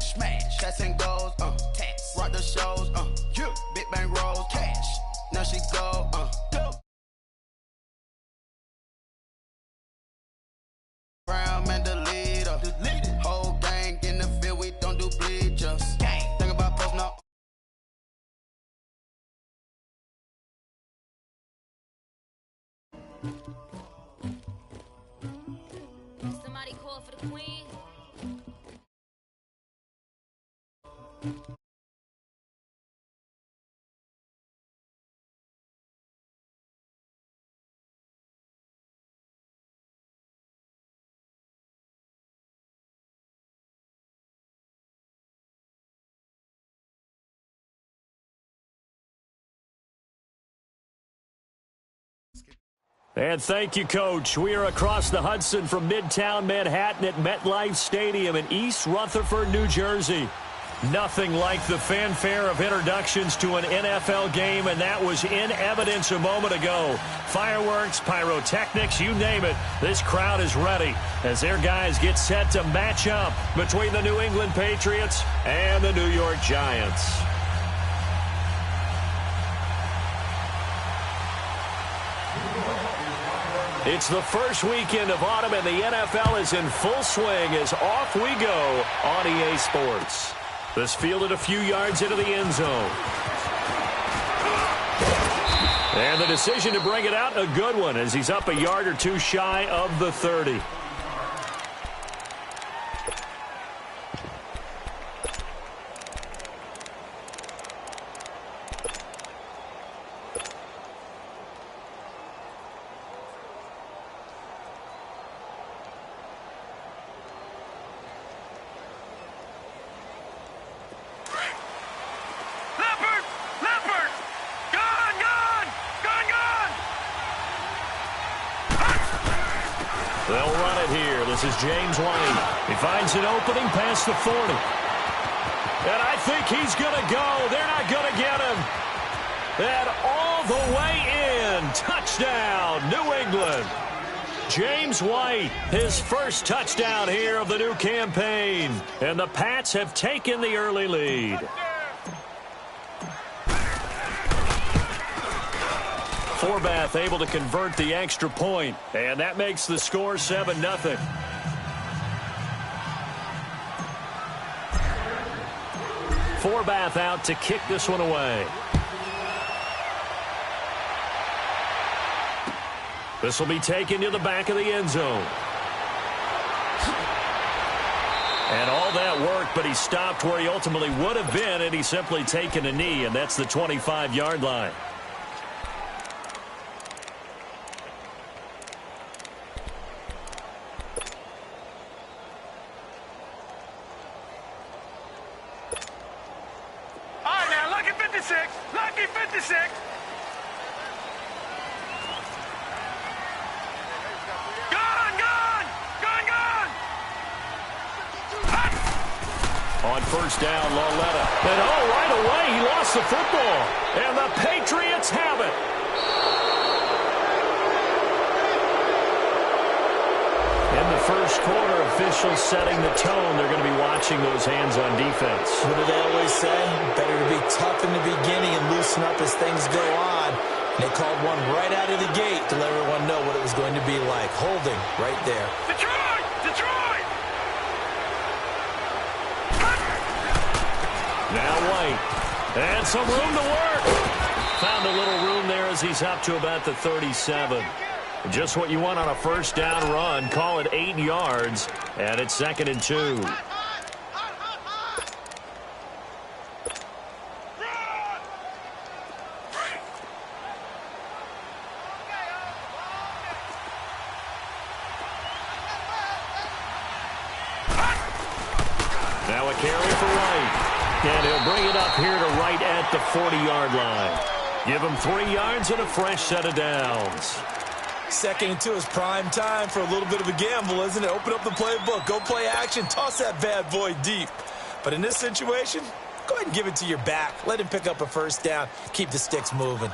smash, shots and goals, tax, rock the shows, big bang rolls, cash. Now she go, go. Brown man, the leader, whole gang in the field, we don't do bleachers. Think about post now. Somebody call for the queen. And thank you, Coach. We are across the Hudson from Midtown Manhattan at MetLife Stadium in East Rutherford, New Jersey. Nothing like the fanfare of introductions to an NFL game, and that was in evidence a moment ago. Fireworks, pyrotechnics, you name it. This crowd is ready as their guys get set to match up between the New England Patriots and the New York Giants. It's the first weekend of autumn, and the NFL is in full swing as off we go on EA Sports. This fielded a few yards into the end zone. And the decision to bring it out, a good one, as he's up a yard or two shy of the 30. They'll run it here. This is James White. He finds an opening past the 40. And I think he's going to go. They're not going to get him. And all the way in. Touchdown, New England. James White, his first touchdown here of the new campaign. And the Pats have taken the early lead. Forbath able to convert the extra point, and that makes the score 7-0. Forbath out to kick this one away. This will be taken to the back of the end zone. And all that work, but he stopped where he ultimately would have been, and he's simply taken a knee, and that's the 25-yard line. Lucky 56. Gone. On first down, Loletta. And right away, he lost the football. And the Patriots have it. In the first quarter, officials setting the tone. They're going to be watching those hands on defense. What do they always say? Better to be tough in the beginning and loosen up as things go on. And they called one right out of the gate to let everyone know what it was going to be like. Holding right there. Detroit! Now White. And some room to work. Found a little room there as he's up to about the 37. Just what you want on a first down run. Call it 8 yards, and it's 2nd and 2. Now a carry for White. And he'll bring it up here to right at the 40-yard line. Give him 3 yards and a fresh set of downs. 2nd and 2 is prime time for a little bit of a gamble, isn't it? Open up the playbook, go play action, toss that bad boy deep. But in this situation, go ahead and give it to your back. Let him pick up a first down. Keep the sticks moving.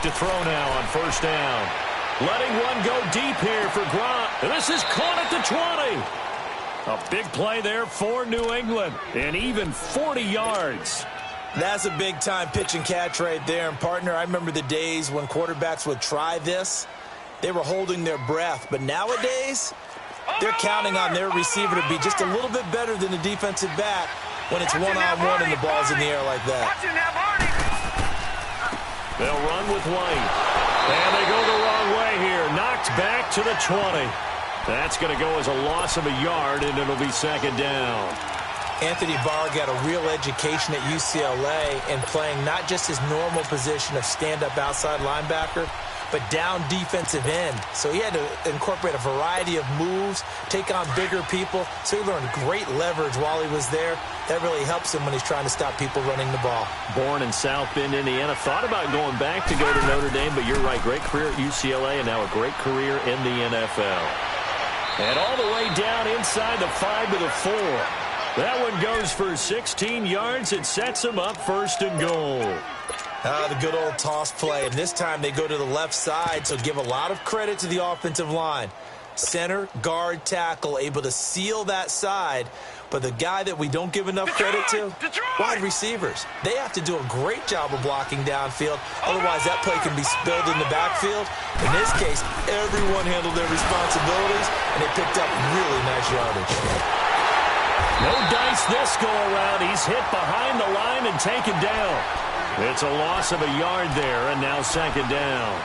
to throw now on first down. Letting one go deep here for Gronk. This is caught at the 20. A big play there for New England. And even 40 yards. That's a big-time pitch and catch right there. And, partner, I remember the days when quarterbacks would try this. They were holding their breath. But nowadays, they're counting on their receiver to be just a little bit better than the defensive back when it's one-on-one and the ball's in the air like that. They'll run with White. And they go the wrong way here. Knocked back to the 20. That's going to go as a loss of a yard, and it'll be second down. Anthony Barr got a real education at UCLA in playing not just his normal position of stand-up outside linebacker, but down defensive end. So he had to incorporate a variety of moves, take on bigger people. So he learned great leverage while he was there. That really helps him when he's trying to stop people running the ball. Born in South Bend, Indiana. Thought about going back to go to Notre Dame, but you're right. Great career at UCLA and now a great career in the NFL. And all the way down inside the 5 to the 4. That one goes for 16 yards. It sets him up first and goal. The good old toss play. And this time they go to the left side, so give a lot of credit to the offensive line. Center, guard, tackle, able to seal that side. But the guy that we don't give enough credit to, wide receivers. They have to do a great job of blocking downfield. Otherwise, that play can be spilled in the backfield. In this case, everyone handled their responsibilities, and they picked up really nice yardage. No dice this go-around. He's hit behind the line and taken down. It's a loss of a yard there, and now second down.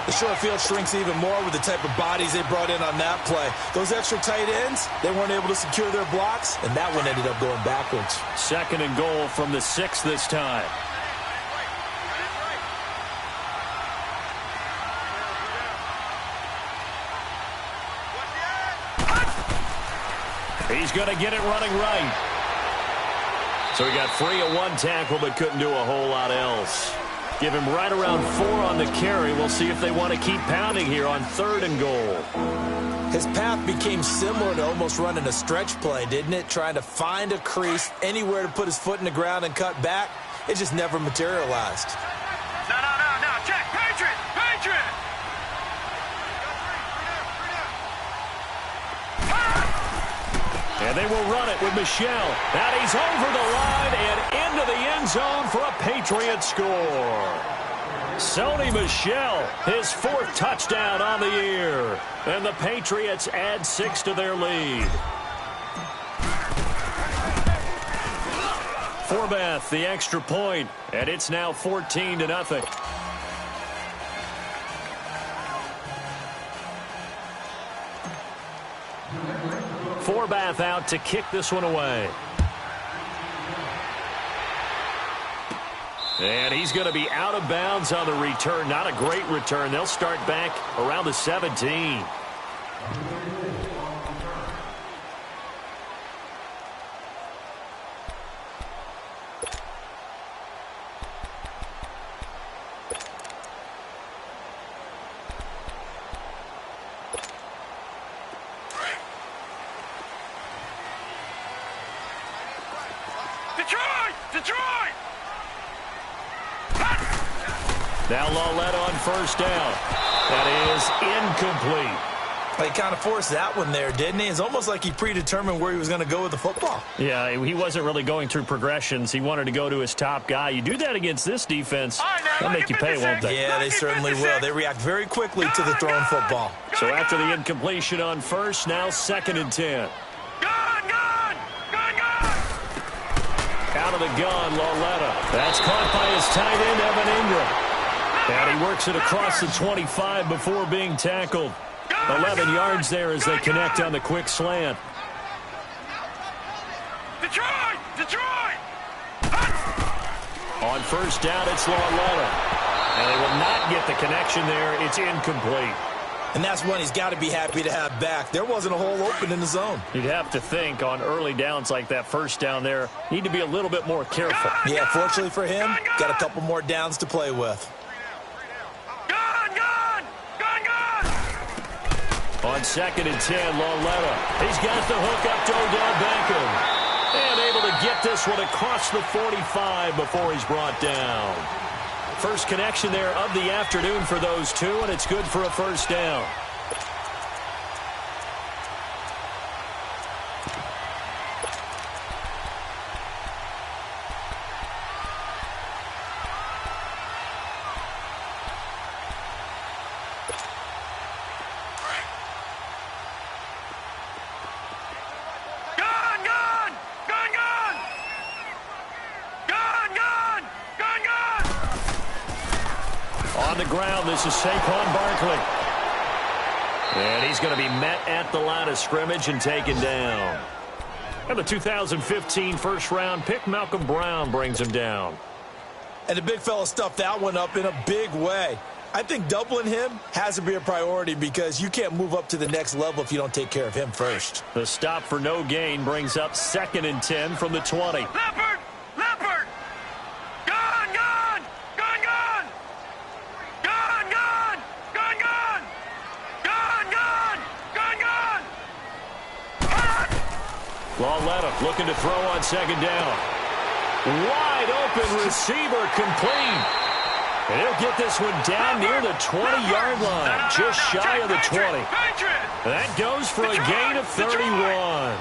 The short field shrinks even more with the type of bodies they brought in on that play. Those extra tight ends, they weren't able to secure their blocks, and that one ended up going backwards. Second and goal from the 6 this time. He's going to get it running right. So he got free of one tackle but couldn't do a whole lot else. Give him right around 4 on the carry. We'll see if they want to keep pounding here on third and goal. His path became similar to almost running a stretch play, didn't it? Trying to find a crease, anywhere to put his foot in the ground and cut back. It just never materialized. No. Check. Patriot. And they will run it with Michel. And he's over the line and into the end zone for a Patriot score. Sony Michel, his 4th touchdown on the year. And the Patriots add 6 to their lead. Forbath, the extra point, and it's now 14-0. Forbath out to kick this one away. And he's going to be out of bounds on the return. Not a great return. They'll start back around the 17. Detroit! Now Lawletta on first down. That is incomplete. He kind of forced that one there, didn't he? It's almost like he predetermined where he was going to go with the football. Yeah, he wasn't really going through progressions. He wanted to go to his top guy. You do that against this defense, they'll make you pay, won't they? Yeah, they certainly will. They react very quickly to the thrown football. So after the incompletion on first, now 2nd and 10. Out of the gun, Lawletta. That's caught by his tight end, Evan Ingram. And he works it across the 25 before being tackled. 11 yards there as they connect on the quick slant. Detroit! On first down, it's Lawletta. And they will not get the connection there. It's incomplete. And that's one he's got to be happy to have back. There wasn't a hole open in the zone. You'd have to think on early downs like that first down there, need to be a little bit more careful. Yeah, fortunately for him, got a couple more downs to play with. On 2nd and 10, Lawletta. He's got the hook up to Odell Beckham. And able to get this one across the 45 before he's brought down. First connection there of the afternoon for those two, and it's good for a first down. On the ground, this is Saquon Barkley. And he's going to be met at the line of scrimmage and taken down. And the 2015 first-round pick, Malcolm Brown, brings him down. And the big fella stuffed that one up in a big way. I think doubling him has to be a priority because you can't move up to the next level if you don't take care of him first. The stop for no gain brings up 2nd and 10 from the 20. Leopard! Leopard! Gone! Gone! Gone! Gone! Gone! Gone! Gone! Gone! Gone! Gone! Gone! Gone! Hot! Lauletta looking to throw on 2nd down. Wide open receiver complete. And he'll get this one down near the 20-yard line, just shy of the 20. That goes for a gain of 31.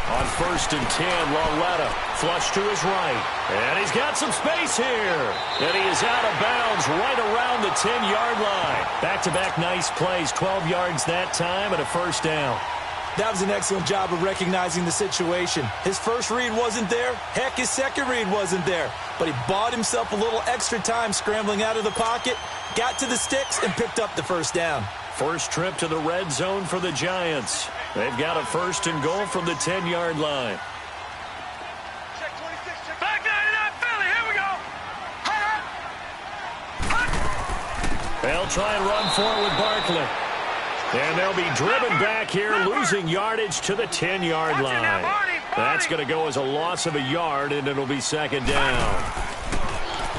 On 1st and 10, Lauletta flush to his right. And he's got some space here. And he is out of bounds right around the 10-yard line. Back-to-back nice plays, 12 yards that time and a first down. That was an excellent job of recognizing the situation. His first read wasn't there. Heck, his second read wasn't there. But he bought himself a little extra time scrambling out of the pocket, got to the sticks, and picked up the first down. First trip to the red zone for the Giants. They've got a 1st and goal from the 10-yard line. Back down to that Philly. Here we go. Hot! They'll try and run for it with Barkley. And they'll be driven back here, losing yardage to the 10-yard line. That's going to go as a loss of a yard, and it'll be 2nd down.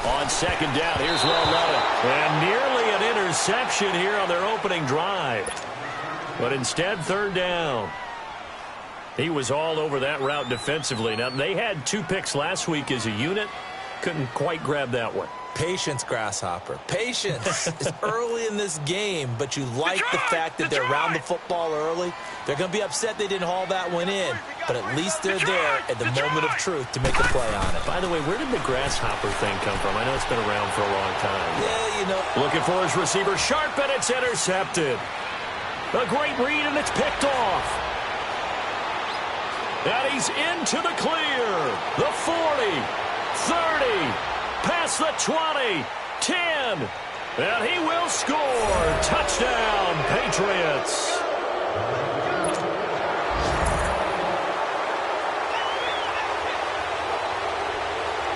On 2nd down, here's Lauletta. And nearly an interception here on their opening drive. But instead, 3rd down. He was all over that route defensively. Now, they had 2 picks last week as a unit. Couldn't quite grab that one. Patience, Grasshopper. Patience. It's early in this game, but you like the fact that they're around the football early. They're going to be upset they didn't haul that one in, but at least they're there at the moment of truth to make a play on it. By the way, where did the Grasshopper thing come from? I know it's been around for a long time. Yeah, you know. Looking for his receiver, sharp, and it's intercepted. A great read, and it's picked off. And he's into the clear. The 40, 30. Past the 20, 10, and he will score. Touchdown, Patriots.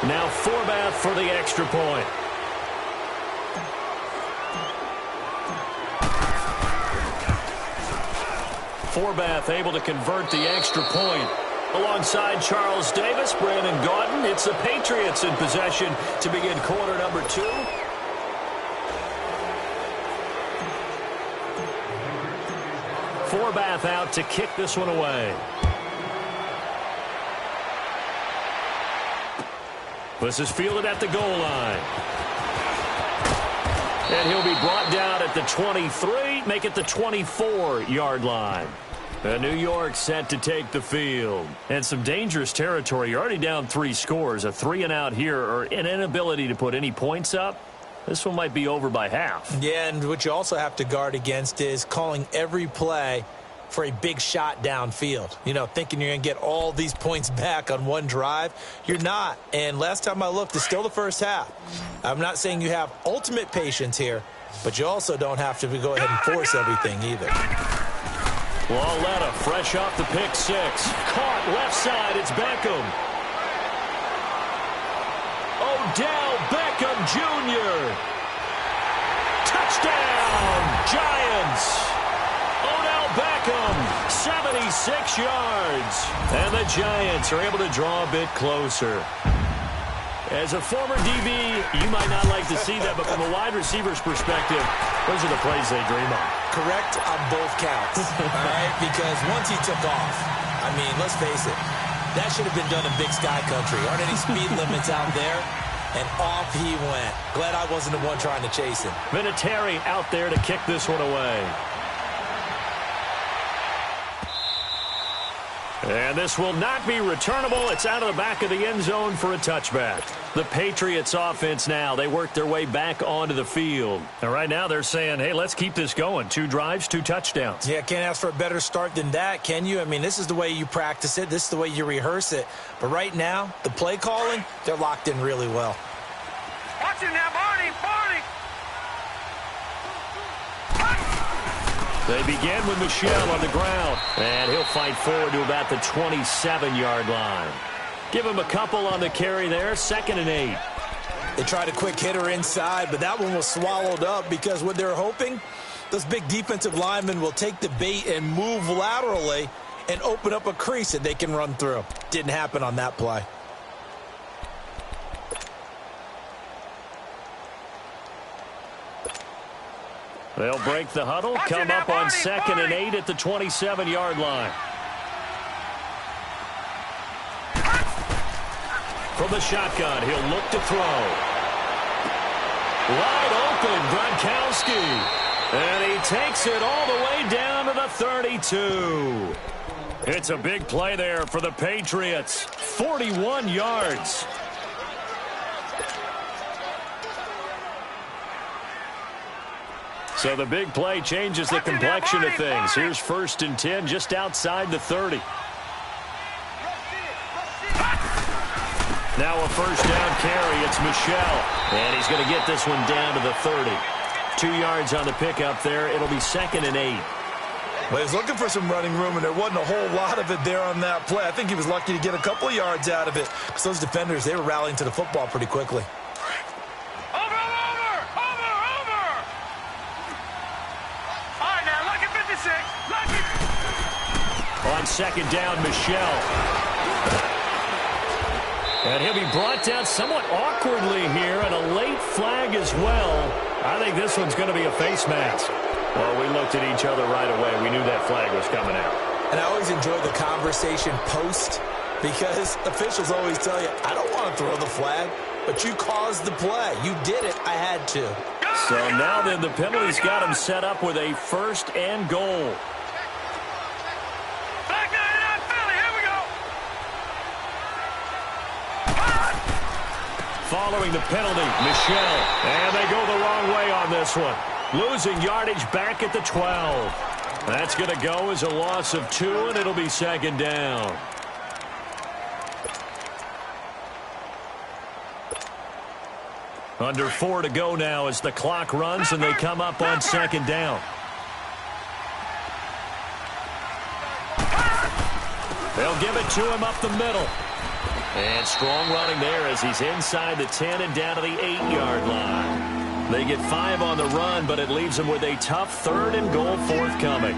Now Forbath for the extra point. Forbath able to convert the extra point. Alongside Charles Davis, Brandon Gaudin, it's the Patriots in possession to begin quarter number 2. Forbath out to kick this one away. This is fielded at the goal line. And he'll be brought down at the 23, make it the 24-yard line. New York set to take the field. And some dangerous territory. You're already down 3 scores. A 3-and-out here, or an inability to put any points up. This one might be over by half. Yeah, and what you also have to guard against is calling every play for a big shot downfield. You know, thinking you're going to get all these points back on one drive. You're not. And last time I looked, it's still the first half. I'm not saying you have ultimate patience here, but you also don't have to go ahead and force everything either. Lauletta fresh off the pick 6. Caught left side. It's Beckham. Odell Beckham Jr. Touchdown, Giants. Odell Beckham, 76 yards. And the Giants are able to draw a bit closer. As a former DB, you might not like to see that, but from a wide receiver's perspective, those are the plays they dream of. Correct on both counts, all right? Because once he took off, I mean, let's face it, That should have been done in Big Sky Country. Aren't any speed limits out there? And off he went. Glad I wasn't the one trying to chase him. Vinatieri out there to kick this one away. And this will not be returnable. It's out of the back of the end zone for a touchback. The Patriots offense now, they work their way back onto the field. And right now they're saying, hey, let's keep this going. 2 drives, 2 touchdowns. Yeah, can't ask for a better start than that, can you? I mean, this is the way you practice it. This is the way you rehearse it. But right now, the play calling, they're locked in really well. Watch him now, Barney! Barney! They begin with Michel on the ground. And he'll fight forward to about the 27-yard line. Give him a couple on the carry there. 2nd and 8. They tried a quick hitter inside, but that one was swallowed up because what they're hoping, those big defensive linemen will take the bait and move laterally and open up a crease that they can run through. Didn't happen on that play. They'll break the huddle, come up on 2nd and 8 at the 27-yard line. From the shotgun, he'll look to throw. Wide open, Gronkowski. And he takes it all the way down to the 32. It's a big play there for the Patriots. 41 yards. So the big play changes the complexion of things. Here's 1st and 10 just outside the 30. Now a 1st down carry. It's Michel. And he's going to get this one down to the 30. 2 yards on the pickup there. It'll be 2nd and 8. Well, he was looking for some running room, and there wasn't a whole lot of it there on that play. I think he was lucky to get a couple of yards out of it because those defenders, they were rallying to the football pretty quickly. On 2nd down, Michel. And he'll be brought down somewhat awkwardly here, and a late flag as well. I think this one's going to be a face mask. Well, we looked at each other right away. We knew that flag was coming out. And I always enjoy the conversation post because officials always tell you, I don't want to throw the flag, but you caused the play. You did it. I had to. So now then the penalty's got him set up with a 1st and goal. Following the penalty, Michel. And they go the wrong way on this one. Losing yardage back at the 12. That's going to go as a loss of 2, and it'll be 2nd down. Under 4 to go now as the clock runs, and they come up on 2nd down. They'll give it to him up the middle. And strong running there as he's inside the 10 and down to the 8-yard line. They get 5 on the run, but it leaves them with a tough 3rd and goal forthcoming.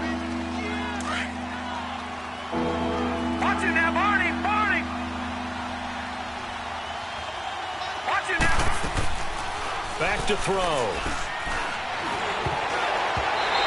Watch it now, Barney! Barney! Watch it now! Back to throw.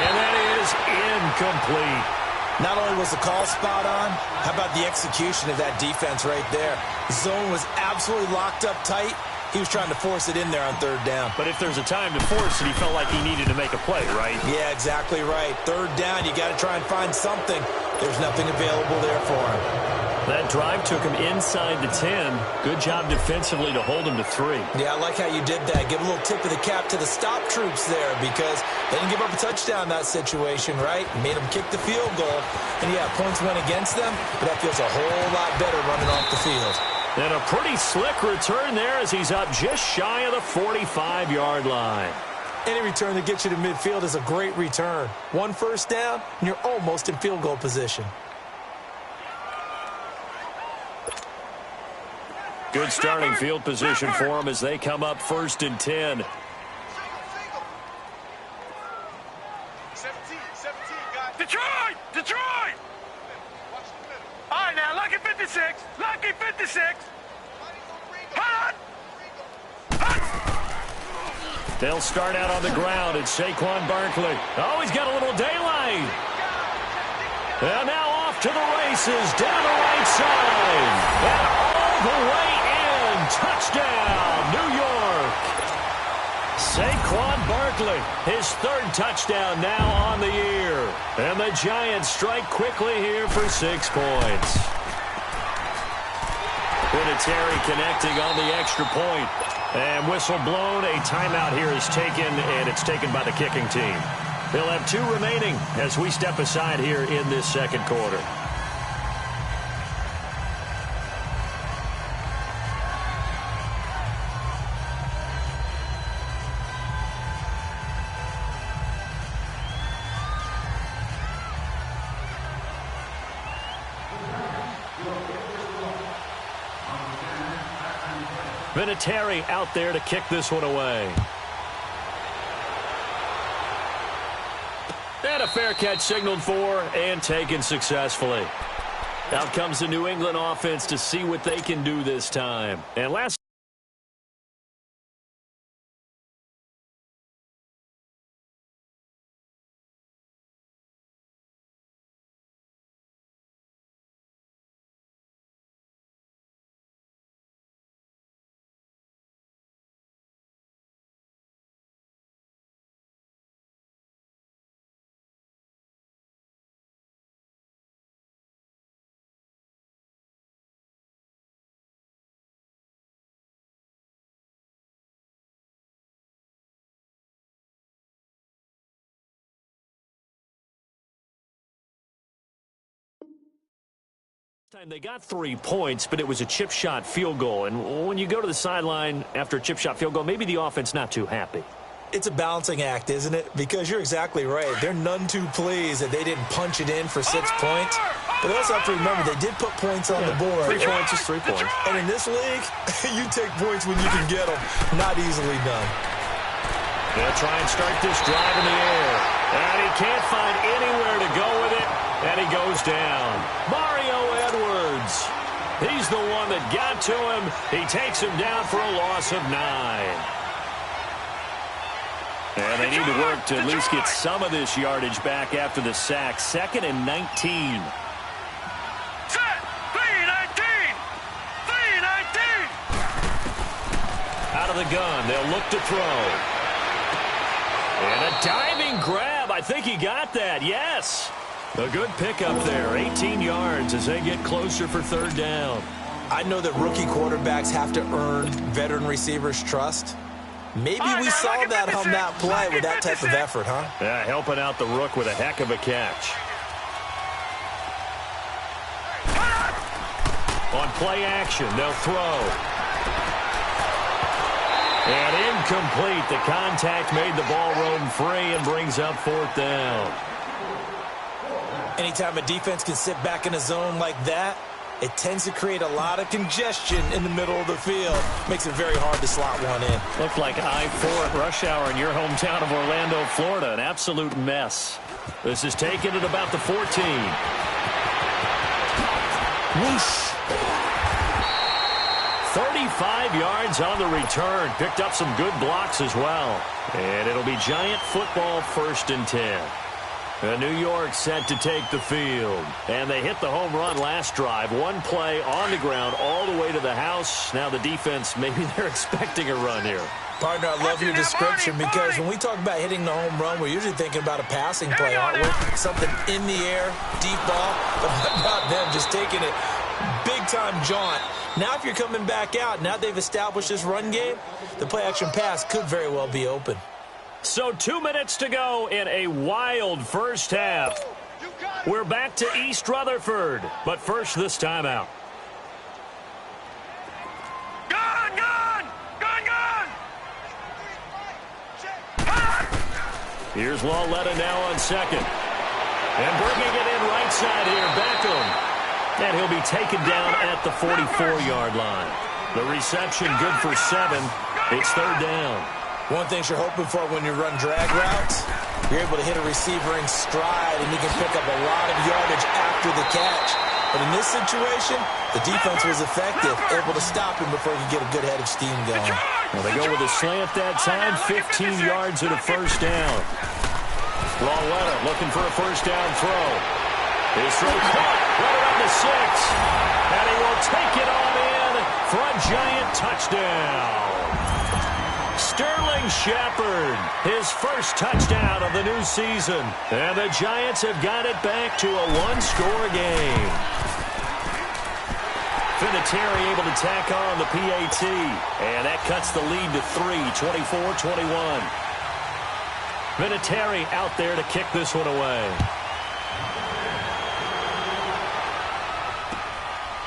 And that is incomplete. Not only was the call spot on, how about the execution of that defense right there? The zone was absolutely locked up tight. He was trying to force it in there on 3rd down. But if there's a time to force it, he felt like he needed to make a play, right? Yeah, exactly right. 3rd down, you got to try and find something. There's nothing available there for him. That drive took him inside the 10. Good job defensively to hold him to 3. Yeah, I like how you did that. Give a little tip of the cap to the stop troops there because they didn't give up a touchdown in that situation, right? Made them kick the field goal. And, yeah, points went against them, but that feels a whole lot better running off the field. And a pretty slick return there as he's up just shy of the 45-yard line. Any return that gets you to midfield is a great return. 1 1st down, and you're almost in field goal position. Good starting field position for them as they come up 1st and 10. 17, guys. Detroit! Detroit! All right, now, Lucky 56. Lucky 56. Hot! They'll start out on the ground. It's Saquon Barkley. Oh, he's got a little daylight. And now off to the races, down the right side, and all the way in. Touchdown, New York. Saquon Barkley, his third touchdown now on the year. And the Giants strike quickly here for 6 points. Terry connecting on the extra point. And whistle blown, a timeout here is taken, and it's taken by the kicking team. They'll have 2 remaining as we step aside here in this second quarter. Vinatieri out there to kick this one away. And a fair catch signaled for and taken successfully. Out comes the New England offense to see what they can do this time. And last time they got 3 points, but it was a chip shot field goal. And when you go to the sideline after a chip shot field goal, maybe the offense not too happy. It's a balancing act, isn't it? Because you're exactly right. They're none too pleased that they didn't punch it in for 6 points. But they also have to remember they did put points on the board. 3 points is 3 points. And in this league, you take points when you can get them. Not easily done. They'll try and start this drive in the air. And he can't find anywhere to go with it. And he goes down. Mario Edwards. He's the one that got to him. He takes him down for a loss of 9. And they need to work to at least get some of this yardage back after the sack. 2nd and 19. Set! 3-19! 3-19! Out of the gun. They'll look to throw. And a diving grab. I think he got that. Yes. A good pickup there. 18 yards as they get closer for 3rd down. I know that rookie quarterbacks have to earn veteran receivers' trust. Maybe we saw that on that play with that type of effort, huh? Yeah, helping out the rook with a heck of a catch. On play action, they'll throw. And incomplete. The contact made the ball roam free and brings up 4th down. Anytime a defense can sit back in a zone like that, it tends to create a lot of congestion in the middle of the field. Makes it very hard to slot one in. Looked like I-4 at rush hour in your hometown of Orlando, Florida. An absolute mess. This is taken at about the 14. Whoosh. 35 yards on the return. Picked up some good blocks as well. And it'll be Giant football 1st and 10. New York set to take the field. And they hit the home run last drive. 1 play on the ground all the way to the house. Now the defense, maybe they're expecting a run here. Partner, I love your description because when we talk about hitting the home run, we're usually thinking about a passing play, aren't we? Something in the air, deep ball, but not them just taking it big-time jaunt. Now if you're coming back out, now they've established this run game, the play-action pass could very well be open. So 2 minutes to go in a wild first half. We're back to East Rutherford, but first this timeout. Gun! Gun! Gun! Gun! Here's Lauletta now on 2nd. And bringing it in right side here, Beckham. And he'll be taken down at the 44-yard line. The reception good for 7. It's 3rd down. One thing you're hoping for when you run drag routes, you're able to hit a receiver in stride, and you can pick up a lot of yardage after the catch. But in this situation, the defense was effective, able to stop him before he could get a good head of steam going. Well, they go with a slant that time, 15 yards and a 1st down. Lauletta looking for a 1st down throw. His throw caught right around the 6. And he will take it on in for a Giant touchdown. Sterling Shepard, his first touchdown of the new season. And the Giants have got it back to a one-score game. Vinatieri able to tack on the PAT. And that cuts the lead to 3, 24-21. Vinatieri out there to kick this one away.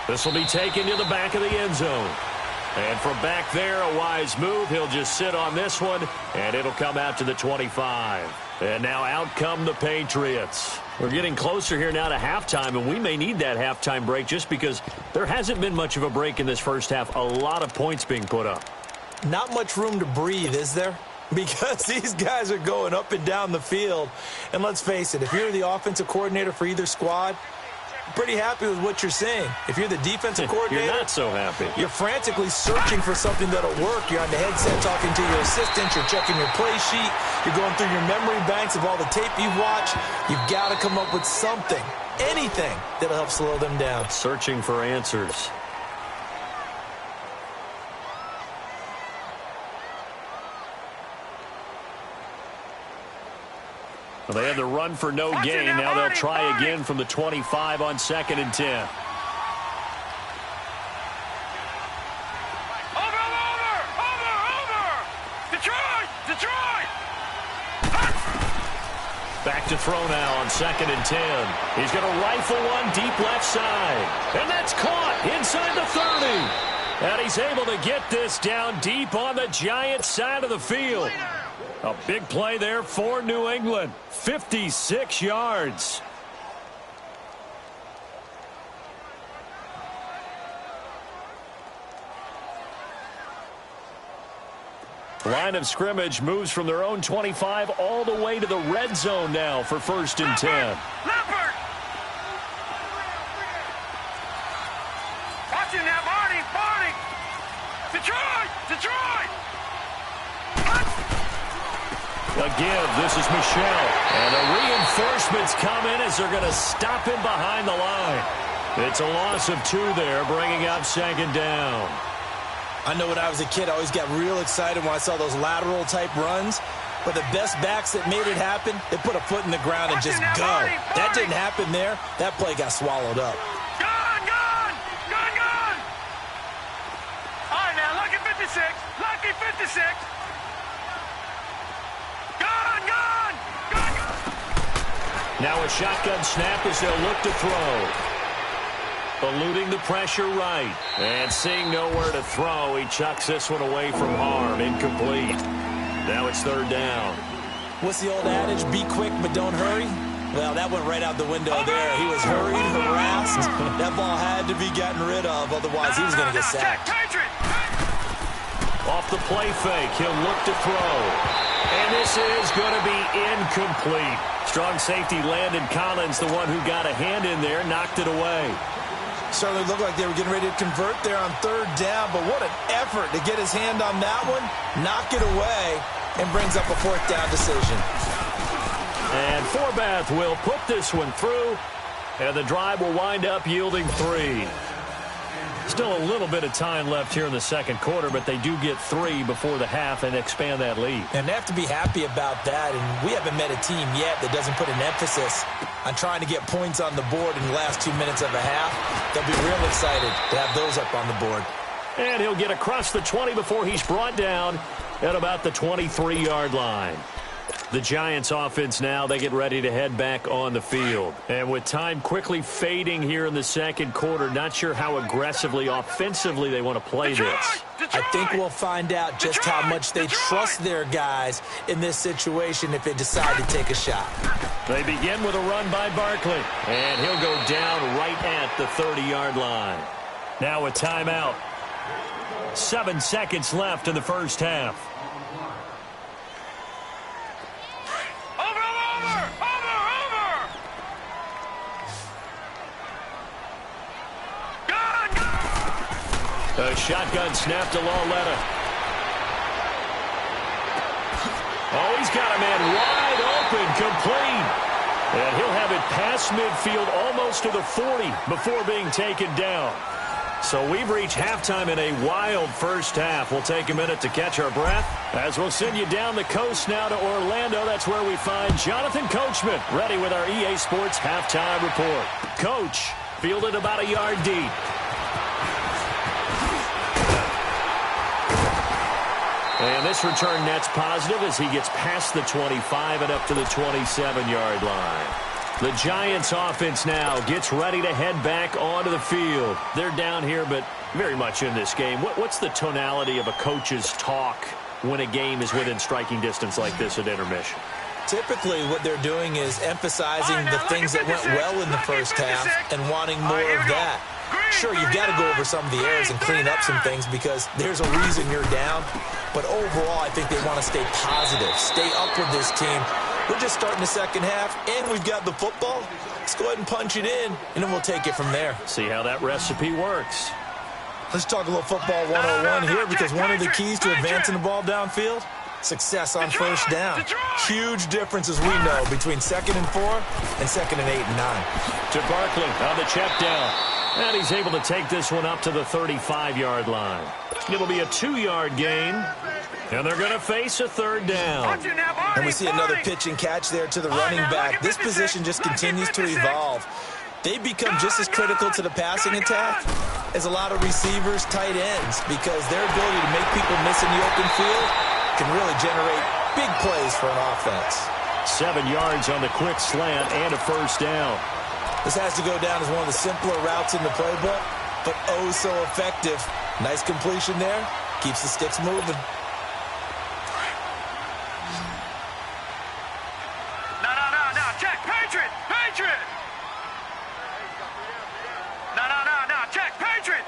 This will be taken to the back of the end zone. And from back there, a wise move. He'll just sit on this one, and it'll come out to the 25. And now out come the Patriots. We're getting closer here now to halftime, and we may need that halftime break just because there hasn't been much of a break in this first half. A lot of points being put up. Not much room to breathe, is there? Because these guys are going up and down the field. And let's face it, if you're the offensive coordinator for either squad, pretty happy with what you're seeing. If you're the defensive coordinator, you're not so happy. You're frantically searching for something that'll work. You're on the headset talking to your assistant. You're checking your play sheet. You're going through your memory banks of all the tape you've watched. You've got to come up with something, anything that'll help slow them down. Searching for answers. Well, they had the run for no gain. Now they'll try again from the 25 on 2nd and 10. Over! Detroit! Back to throw now on 2nd and 10. He's going to rifle one deep left side. And that's caught inside the 30. And he's able to get this down deep on the Giants side of the field. A big play there for New England. 56 yards. Line of scrimmage moves from their own 25 all the way to the red zone now for 1st and 10. Leopard! Watching that, Barney! Detroit! Again, this is Michel. And the reinforcements come in as they're going to stop him behind the line. It's a loss of 2 there, bringing up 2nd down. I know when I was a kid, I always got real excited when I saw those lateral-type runs. But the best backs that made it happen, they put a foot in the ground and just go. That didn't happen there. That play got swallowed up. Gun! All right, now, lucky 56. Now a shotgun snap as they'll look to throw. Eluding the pressure right. And seeing nowhere to throw, he chucks this one away from harm. Incomplete. Now it's 3rd down. What's the old adage? Be quick, but don't hurry? Well, that went right out the window there. He was hurried, harassed. That ball had to be gotten rid of, otherwise he was going to get sacked. Off the play fake, he'll look to throw. And this is going to be incomplete. Strong safety Landon Collins, the one who got a hand in there, knocked it away. Certainly looked like they were getting ready to convert there on 3rd down, but what an effort to get his hand on that one, knock it away, and brings up a 4th down decision. And Forbath will put this one through, and the drive will wind up yielding 3. Still a little bit of time left here in the 2nd quarter, but they do get 3 before the half and expand that lead. And they have to be happy about that, and we haven't met a team yet that doesn't put an emphasis on trying to get points on the board in the last 2 minutes of a half. They'll be real excited to have those up on the board. And he'll get across the 20 before he's brought down at about the 23-yard line. The Giants offense now, they get ready to head back on the field. And with time quickly fading here in the 2nd quarter, not sure how aggressively, offensively they want to play this. I think we'll find out just how much they trust their guys in this situation if they decide to take a shot. They begin with a run by Barkley. And he'll go down right at the 30-yard line. Now a timeout. 7 seconds left in the first half. A shotgun snap to Lauletta. Oh, he's got a man wide open, complete. And he'll have it past midfield almost to the 40 before being taken down. So we've reached halftime in a wild first half. We'll take a minute to catch our breath as we'll send you down the coast now to Orlando. That's where we find Jonathan Coachman ready with our EA Sports halftime report. Coach, fielded about a yard deep. And this return net's positive as he gets past the 25 and up to the 27-yard line. The Giants offense now gets ready to head back onto the field. They're down here, but very much in this game. What's the tonality of a coach's talk when a game is within striking distance like this at intermission? Typically, what they're doing is emphasizing the things that went well in the first half and wanting more of that. Sure, you've got to go over some of the errors and clean up some things because there's a reason you're down. But overall, I think they want to stay positive, stay up with this team. We're just starting the second half, and we've got the football. Let's go ahead and punch it in, and then we'll take it from there. See how that recipe works. Let's talk a little football 101 here because one of the keys to advancing the ball downfield, success on first down. Huge difference, as we know, between 2nd and 4 and 2nd and 8 and 9. To Barkley on the check down. And he's able to take this one up to the 35-yard line. It'll be a 2-yard gain. And they're going to face a 3rd down. And we see another pitch and catch there to the running back. This position just continues to evolve. They become just as critical to the passing attack as a lot of receivers, tight ends, because their ability to make people miss in the open field can really generate big plays for an offense. 7 yards on the quick slant and a 1st down. This has to go down as one of the simpler routes in the playbook, but oh so effective. Nice completion there. Keeps the sticks moving. No. Check. Patriot. No. Check. Patriot.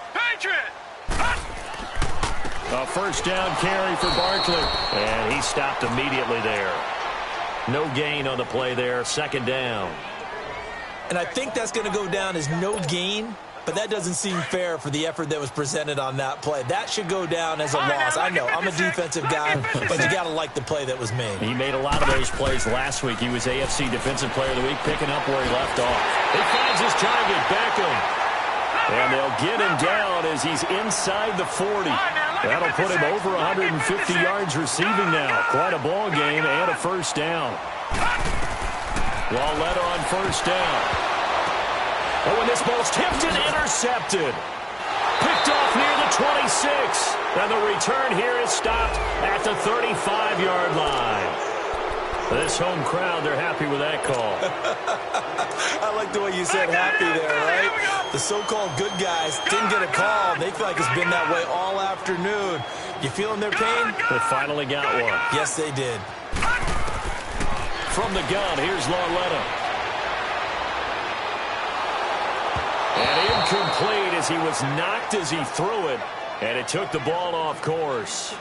A 1st down carry for Barkley. And he stopped immediately there. No gain on the play there. 2nd down. And I think that's going to go down as no gain, but that doesn't seem fair for the effort that was presented on that play. That should go down as a loss. I know, I'm a defensive guy, but you got to like the play that was made. He made a lot of those plays last week. He was AFC Defensive Player of the Week, picking up where he left off. He finds his target, Beckham. And they'll get him down as he's inside the 40. That'll put him over 150 yards receiving now. Quite a ball game and a 1st down. Walletta on 1st down. Oh, and this ball's tipped and intercepted. Picked off near the 26. And the return here is stopped at the 35-yard line. This home crowd, they're happy with that call. I like the way you said happy there, right? The so-called good guys didn't get a call. They feel like it's been that way all afternoon. You feeling their pain? They finally got one. Yes, they did. From the gun, here's Walletta. And incomplete as he was knocked as he threw it. And it took the ball off course.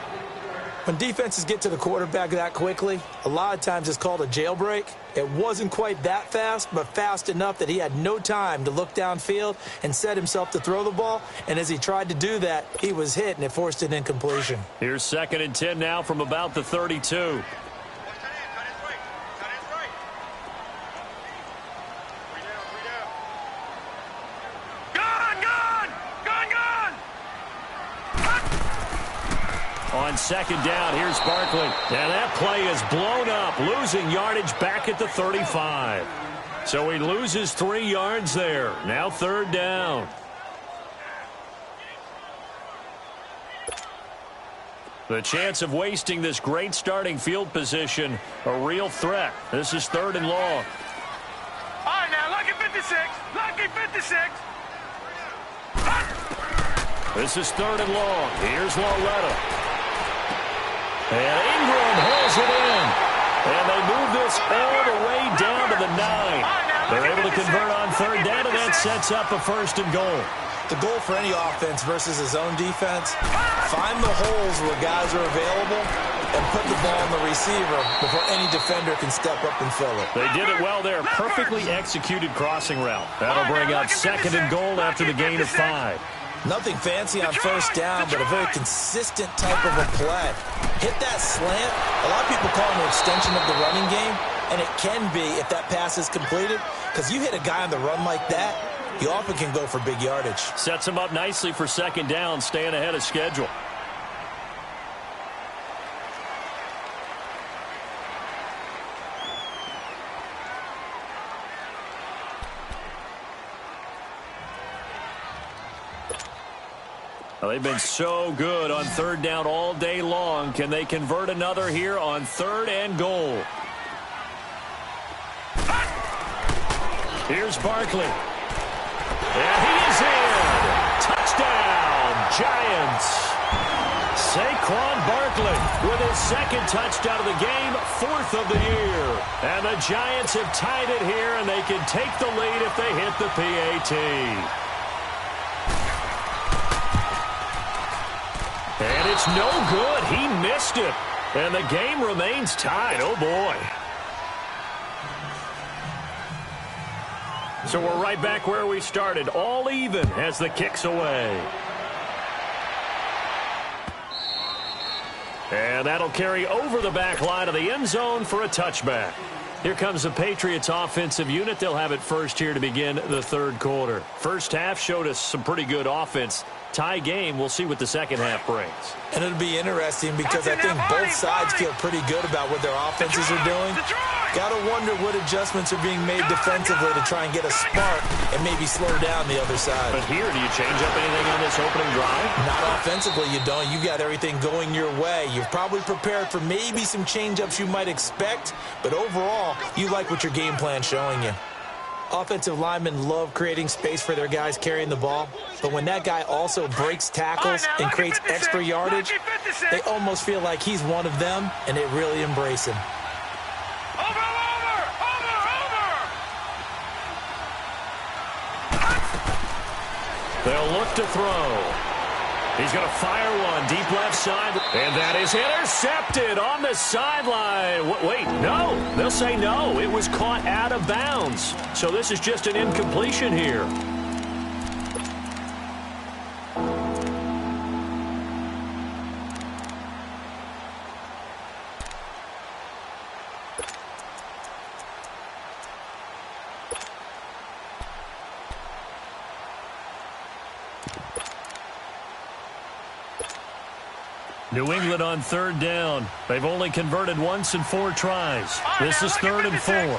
When defenses get to the quarterback that quickly, a lot of times it's called a jailbreak. It wasn't quite that fast, but fast enough that he had no time to look downfield and set himself to throw the ball. And as he tried to do that, he was hit, and it forced an incompletion. Here's 2nd and 10 now from about the 32. On 2nd down, here's Barkley. And that play is blown up, losing yardage back at the 35. So he loses 3 yards there. Now 3rd down. The chance of wasting this great starting field position, a real threat. This is 3rd and long. All right, now, lucky 56. Lucky 56. This is 3rd and long. Here's Walletta. And Ingram hauls it in. And they move this all the way down to the 9. They're able to convert on 3rd down, and that sets up a 1st and goal. The goal for any offense versus his own defense, find the holes where guys are available and put the ball on the receiver before any defender can step up and fill it. They did it well there. Perfectly executed crossing route. That'll bring up 2nd and goal after the gain of 5. Nothing fancy on 1st down, but a very consistent type of a play. Hit that slant. A lot of people call it an extension of the running game. And it can be if that pass is completed, because you hit a guy on the run like that, you often can go for big yardage. Sets him up nicely for second down, staying ahead of schedule. Well, they've been so good on third down all day long. Can they convert another here on 3rd and goal? Here's Barkley. And he is in. Touchdown, Giants. Saquon Barkley with his 2nd touchdown of the game, 4th of the year. And the Giants have tied it here, and they can take the lead if they hit the PAT. And it's no good. He missed it. And the game remains tied. Oh, boy. So we're right back where we started. All even as the kick's away. And that'll carry over the back line of the end zone for a touchback. Here comes the Patriots offensive unit. They'll have it first here to begin the 3rd quarter. First half showed us some pretty good offense. Tie game, we'll see what the second half brings. And it'll be interesting because I think both sides feel pretty good about what their offenses are doing. Got to wonder what adjustments are being made defensively to try and get a spark and maybe slow down the other side. But here, do you change up anything on this opening drive? Not offensively, you don't. You got everything going your way. You've probably prepared for maybe some change-ups you might expect, but overall, you like what your game plan's showing you. Offensive linemen love creating space for their guys carrying the ball, but when that guy also breaks tackles and creates extra yardage, they almost feel like he's one of them, and they really embrace him. They'll look to throw. He's going to fire one deep left side, and that is intercepted on the sideline. Wait, no. They'll say no. It was caught out of bounds. So this is just an incompletion here. New England on 3rd down. They've only converted once in 4 tries. This is 3rd and 4. They'll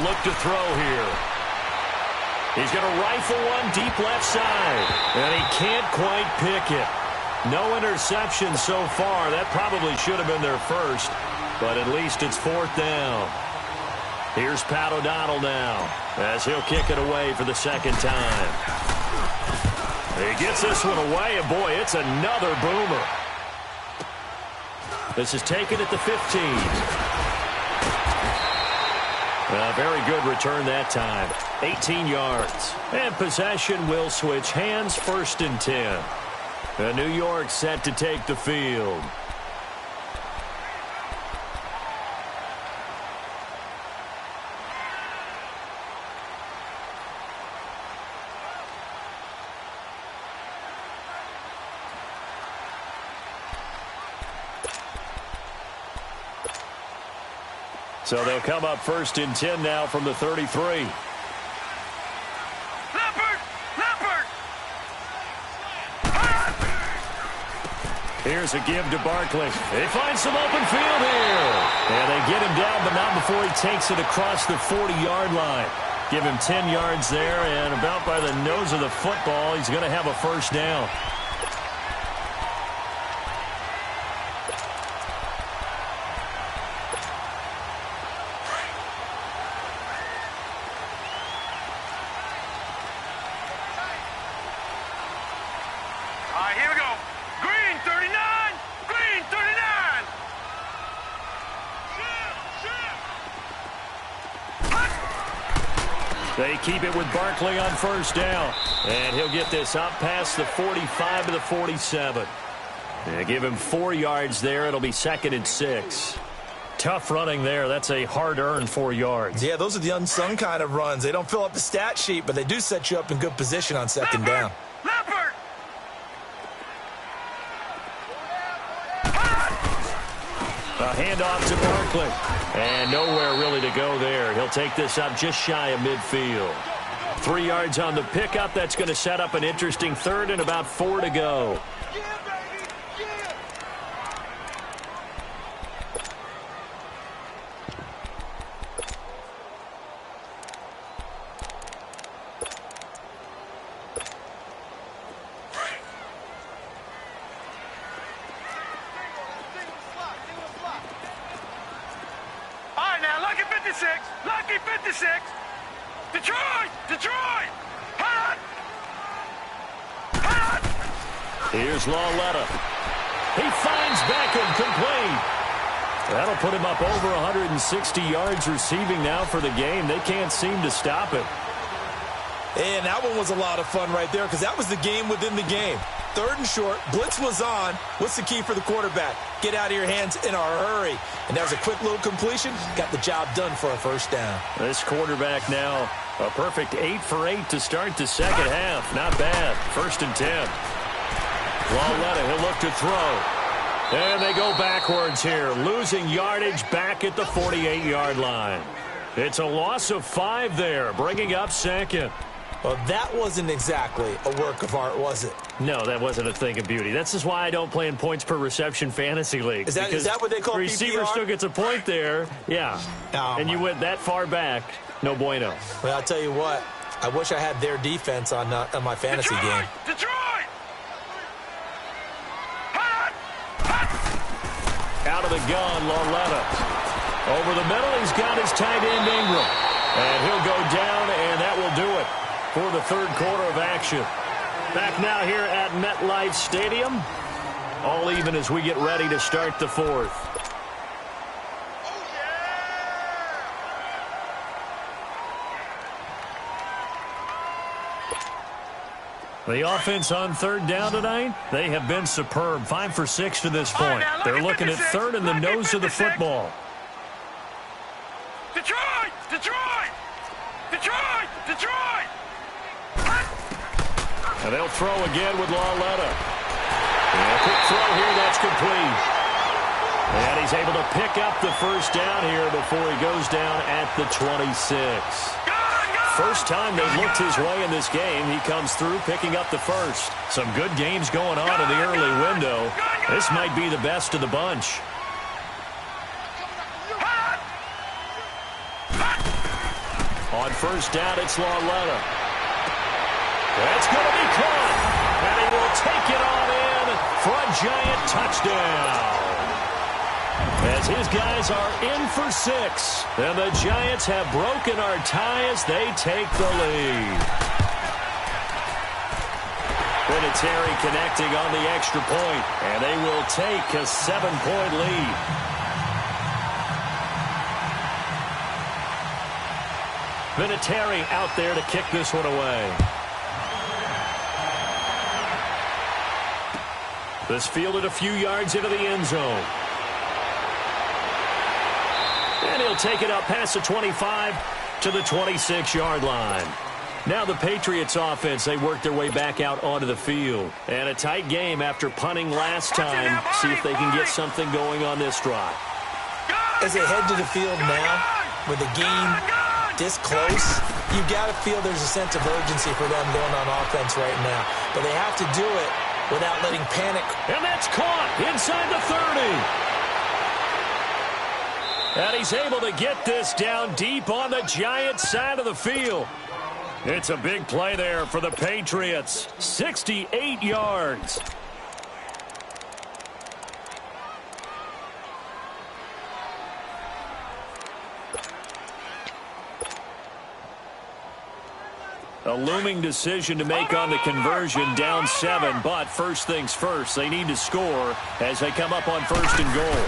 look to throw here. He's going to rifle one deep left side, and he can't quite pick it. No interception so far. That probably should have been their first, but at least it's 4th down. Here's Pat O'Donnell now, as he'll kick it away for the 2nd time. He gets this one away, and boy, it's another boomer. This is taken at the 15. A very good return that time. 18 yards. And possession will switch hands, 1st and 10. New York set to take the field. So they'll come up 1st and 10 now from the 33. Here's a give to Barkley. They find some open field here. And they get him down, but not before he takes it across the 40-yard line. Give him 10 yards there, and about by the nose of the football, he's going to have a 1st down. They keep it with Barkley on 1st down. And he'll get this up past the 45 to the 47. They give him 4 yards there. It'll be 2nd and 6. Tough running there. That's a hard-earned 4 yards. Yeah, those are the unsung kind of runs. They don't fill up the stat sheet, but they do set you up in good position on 2nd down. A handoff to Barkley. And nowhere really to go there. He'll take this up just shy of midfield. 3 yards on the pickup. That's going to set up an interesting third and about 4 to go. Lucky 56. Detroit! Detroit! Hot! Hot! Here's Lauletta. He finds Beckham complete. That'll put him up over 160 yards receiving now for the game. They can't seem to stop it. And that one was a lot of fun right there because that was the game within the game. 3rd and short, blitz was on. What's the key for the quarterback? Get out of your hands in a hurry. And that was a quick little completion. Got the job done for a first down. This quarterback now a perfect 8 for 8 to start the second half. Not bad. 1st and 10. Lauletta, he'll look to throw. And they go backwards here, losing yardage back at the 48-yard line. It's a loss of 5 there, bringing up 2nd. Well, that wasn't exactly a work of art, was it? No, that wasn't a thing of beauty. That's just why I don't play in points per reception fantasy league. Is that what they call PPR? Receiver still gets a point there, yeah. And you went that far back, no bueno. Well, I'll tell you what. I wish I had their defense on my fantasy game. Detroit! Out of the gun, Lauletta. Over the middle, he's got his tight end Ingram. And he'll go down, and that will do it for the 3rd quarter of action. Back now here at MetLife Stadium. All even as we get ready to start the 4th. The offense on 3rd down tonight, they have been superb. 5 for 6 to this point. They're looking at 3rd in the nose of the football. Detroit! Detroit! Detroit! Detroit! And they'll throw again with Lauletta. And a quick throw here, that's complete. And he's able to pick up the first down here before he goes down at the 26. First time they've looked his way in this game, he comes through picking up the first. Some good games going on in the early window. This might be the best of the bunch. On first down, it's Lauletta. That's going to be caught. And he will take it on in for a giant touchdown. As his guys are in for 6. And the Giants have broken our tie as they take the lead. Vinatieri connecting on the extra point. And they will take a 7-point lead. Vinatieri out there to kick this one away. This fielded a few yards into the end zone. And he'll take it up past the 25 to the 26-yard line. Now the Patriots offense, they work their way back out onto the field. And a tight game after punting last time. See if they can get something going on this drive. As they head to the field now, with the game this close, you got to feel there's a sense of urgency for them going on offense right now. But they have to do it without letting panic. And that's caught inside the 30. And he's able to get this down deep on the Giants' side of the field. It's a big play there for the Patriots. 68 yards. A looming decision to make on the conversion, down 7, but first things first, they need to score as they come up on 1st and goal.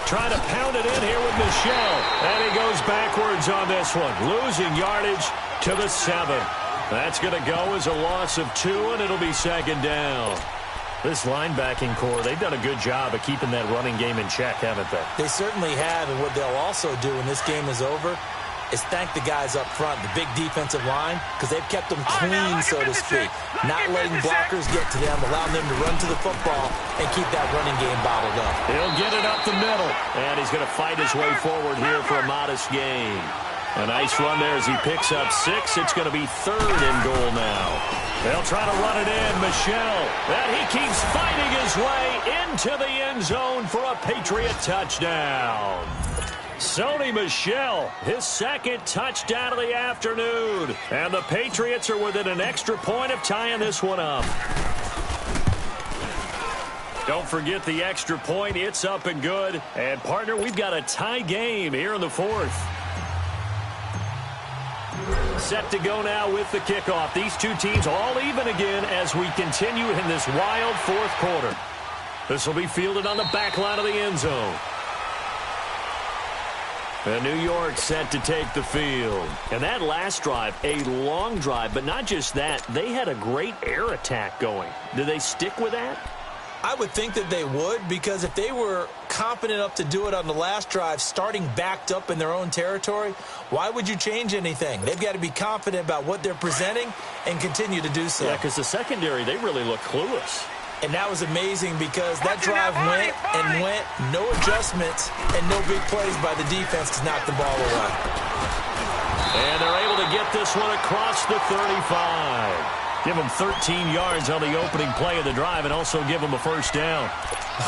Trying to pound it in here with Michel, and he goes backwards on this one, losing yardage to the 7. That's going to go as a loss of 2, and it'll be 2nd down. This linebacking core, they've done a good job of keeping that running game in check, haven't they? They certainly have, and what they'll also do when this game is over, is thank the guys up front, the big defensive line, because they've kept them clean, so to speak. Not letting blockers get to them, allowing them to run to the football and keep that running game bottled up. He'll get it up the middle, and he's going to fight his way forward here for a modest gain. A nice run there as he picks up 6. It's going to be 3rd and goal now. They'll try to run it in. Michel, and he keeps fighting his way into the end zone for a Patriot touchdown. Sony Michel, his 2nd touchdown of the afternoon. And the Patriots are within an extra point of tying this one up. Don't forget the extra point. It's up and good. And, partner, we've got a tie game here in the 4th. Set to go now with the kickoff. These two teams all even again as we continue in this wild 4th quarter. This will be fielded on the back line of the end zone. And New York set to take the field. And that last drive, a long drive, but not just that. They had a great air attack going. Do they stick with that? I would think that they would, because if they were confident enough to do it on the last drive, starting backed up in their own territory, why would you change anything? They've got to be confident about what they're presenting and continue to do so. Yeah, because the secondary, they really look clueless. And that was amazing because that drive went and went, no adjustments, and no big plays by the defense to knock the ball away. And they're able to get this one across the 35. Give them 13 yards on the opening play of the drive and also give them a first down.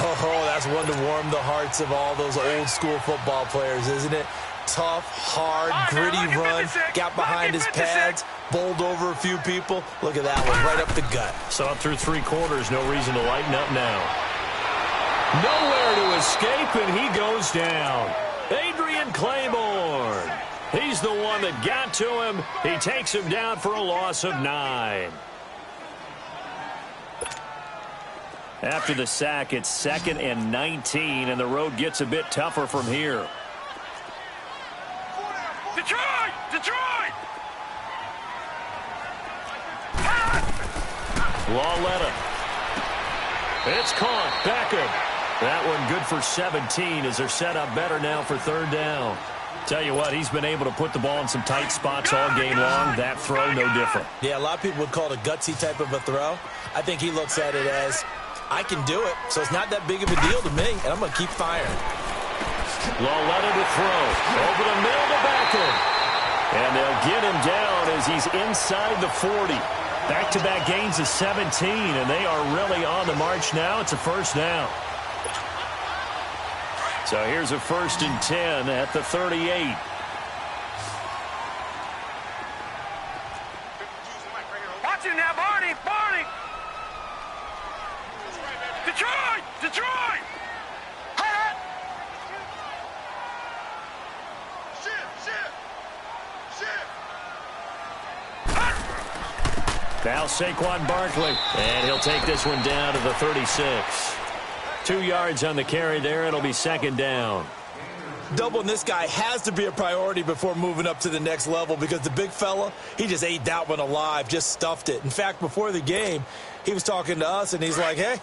Oh, that's one to warm the hearts of all those old-school football players, isn't it? Tough, hard, gritty run, got behind his pads, bowled over a few people. Look at that one, right up the gut. Saw it through 3 quarters, no reason to lighten up now. Nowhere to escape, and he goes down. Adrian Claiborne. He's the one that got to him. He takes him down for a loss of 9. After the sack, it's 2nd and 19, and the road gets a bit tougher from here. Detroit! Detroit! Lawletta. It's caught. Beckham. That one good for 17 as they're set up better now for 3rd down. Tell you what, he's been able to put the ball in some tight spots all game long. That throw, no different. Yeah, a lot of people would call it a gutsy type of a throw. I think he looks at it as, I can do it, so it's not that big of a deal to me, and I'm going to keep firing. Lawletta to throw. Over the middle to Beckham. And they'll get him down as he's inside the 40. Back-to-back gains of 17, and they are really on the march now. It's a first down. So here's a 1st and 10 at the 38. Watch him now, Barney! Barney! Detroit! Detroit! Now Saquon Barkley, and he'll take this one down to the 36. 2 yards on the carry there. It'll be 2nd down. Doubling this guy has to be a priority before moving up to the next level because the big fella, he just ate that one alive, just stuffed it. In fact, before the game, he was talking to us, and he's like, hey,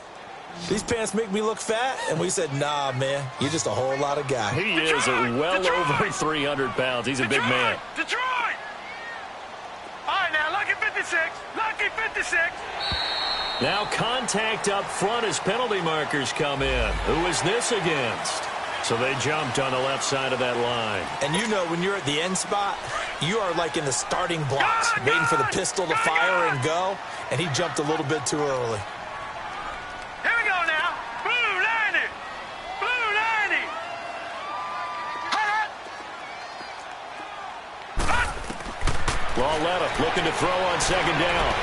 these pants make me look fat? And we said, nah, man, you're just a whole lot of guy. He is well over 300 pounds. He's a big man. Detroit! All right, now, lucky 56. Lucky 56. Now contact up front as penalty markers come in. Who is this against? So they jumped on the left side of that line. And you know when you're at the end spot, you are like in the starting blocks, waiting for the pistol to fire and go, and he jumped a little bit too early. Here we go now. Blue 90. Blue 90. Lawletta looking to throw on 2nd down.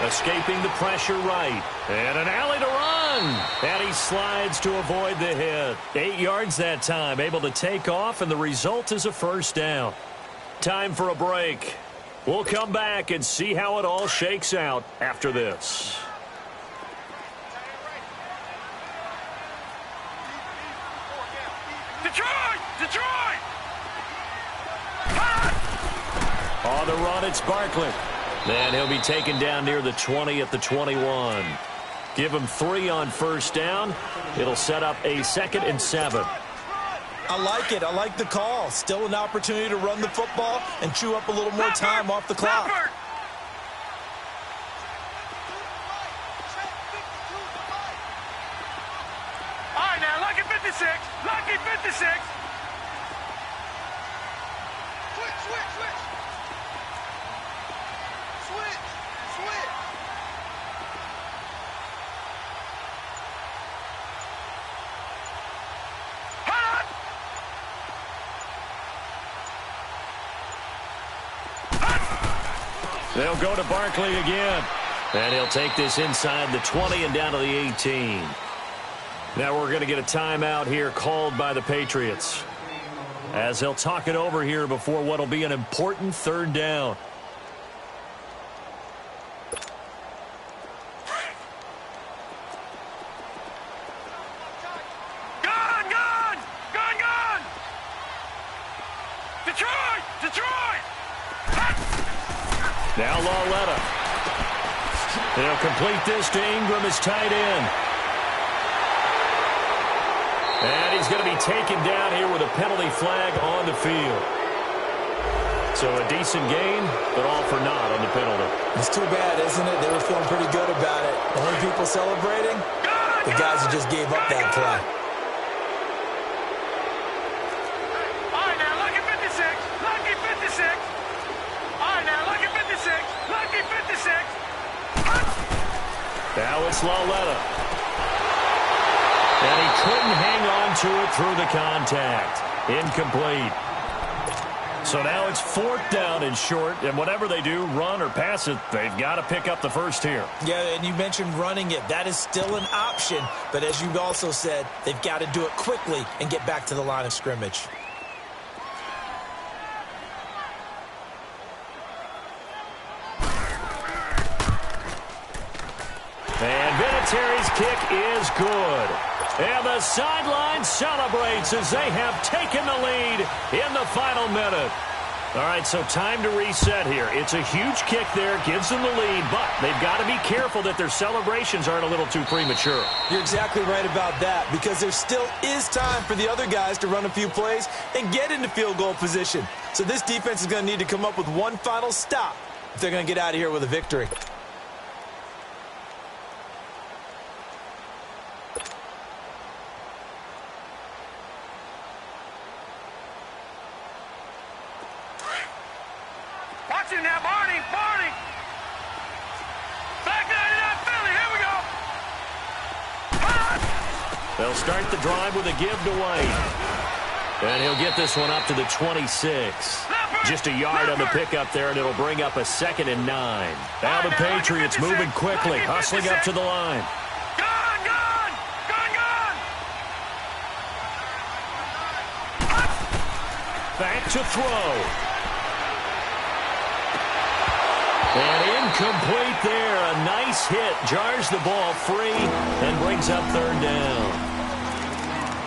Escaping the pressure right. And an alley to run. And he slides to avoid the hit. 8 yards that time. Able to take off, and the result is a first down. Time for a break. We'll come back and see how it all shakes out after this. Detroit! Detroit! On the run, it's Barkley. Then he'll be taken down near the 20 at the 21. Give him 3 on first down. It'll set up a 2nd and 7. I like it. I like the call. Still an opportunity to run the football and chew up a little more time off the clock. All right, now, lucky 56. Lucky 56. They'll go to Barkley again. And he'll take this inside the 20 and down to the 18. Now we're going to get a timeout here called by the Patriots, as they'll talk it over here before what will be an important third down. Now Lawletta. They'll complete this to Ingram as tight end. And he's going to be taken down here with a penalty flag on the field. So a decent gain, but all for naught on the penalty. It's too bad, isn't it? They were feeling pretty good about it. Only people celebrating, the guys who just gave up that play. All right, now, lucky 56. Lucky 56. All right, now, lucky 56. Lucky 56. Now it's Lawletta. And he couldn't hang on to it through the contact. Incomplete. So now it's 4th down and short, and whatever they do, run or pass it, they've got to pick up the first here. Yeah, and you mentioned running it. That is still an option, but as you also said, they've got to do it quickly and get back to the line of scrimmage. And Vinatieri's kick is good. And the sideline celebrates as they have taken the lead in the final minute. All right, so time to reset here. It's a huge kick there, gives them the lead, but they've got to be careful that their celebrations aren't a little too premature. You're exactly right about that, because there still is time for the other guys to run a few plays and get into field goal position. So this defense is going to need to come up with one final stop if they're going to get out of here with a victory. Now, Barney. Back 99 Philly, here we go. They'll start the drive with a give to White. And he'll get this one up to the 26. Just a yard on the pickup there, and it'll bring up a 2nd and 9. Now the Patriots moving quickly, hustling up to the line. Gone. Back to throw. And incomplete there. A nice hit. Jars the ball free and brings up 3rd down.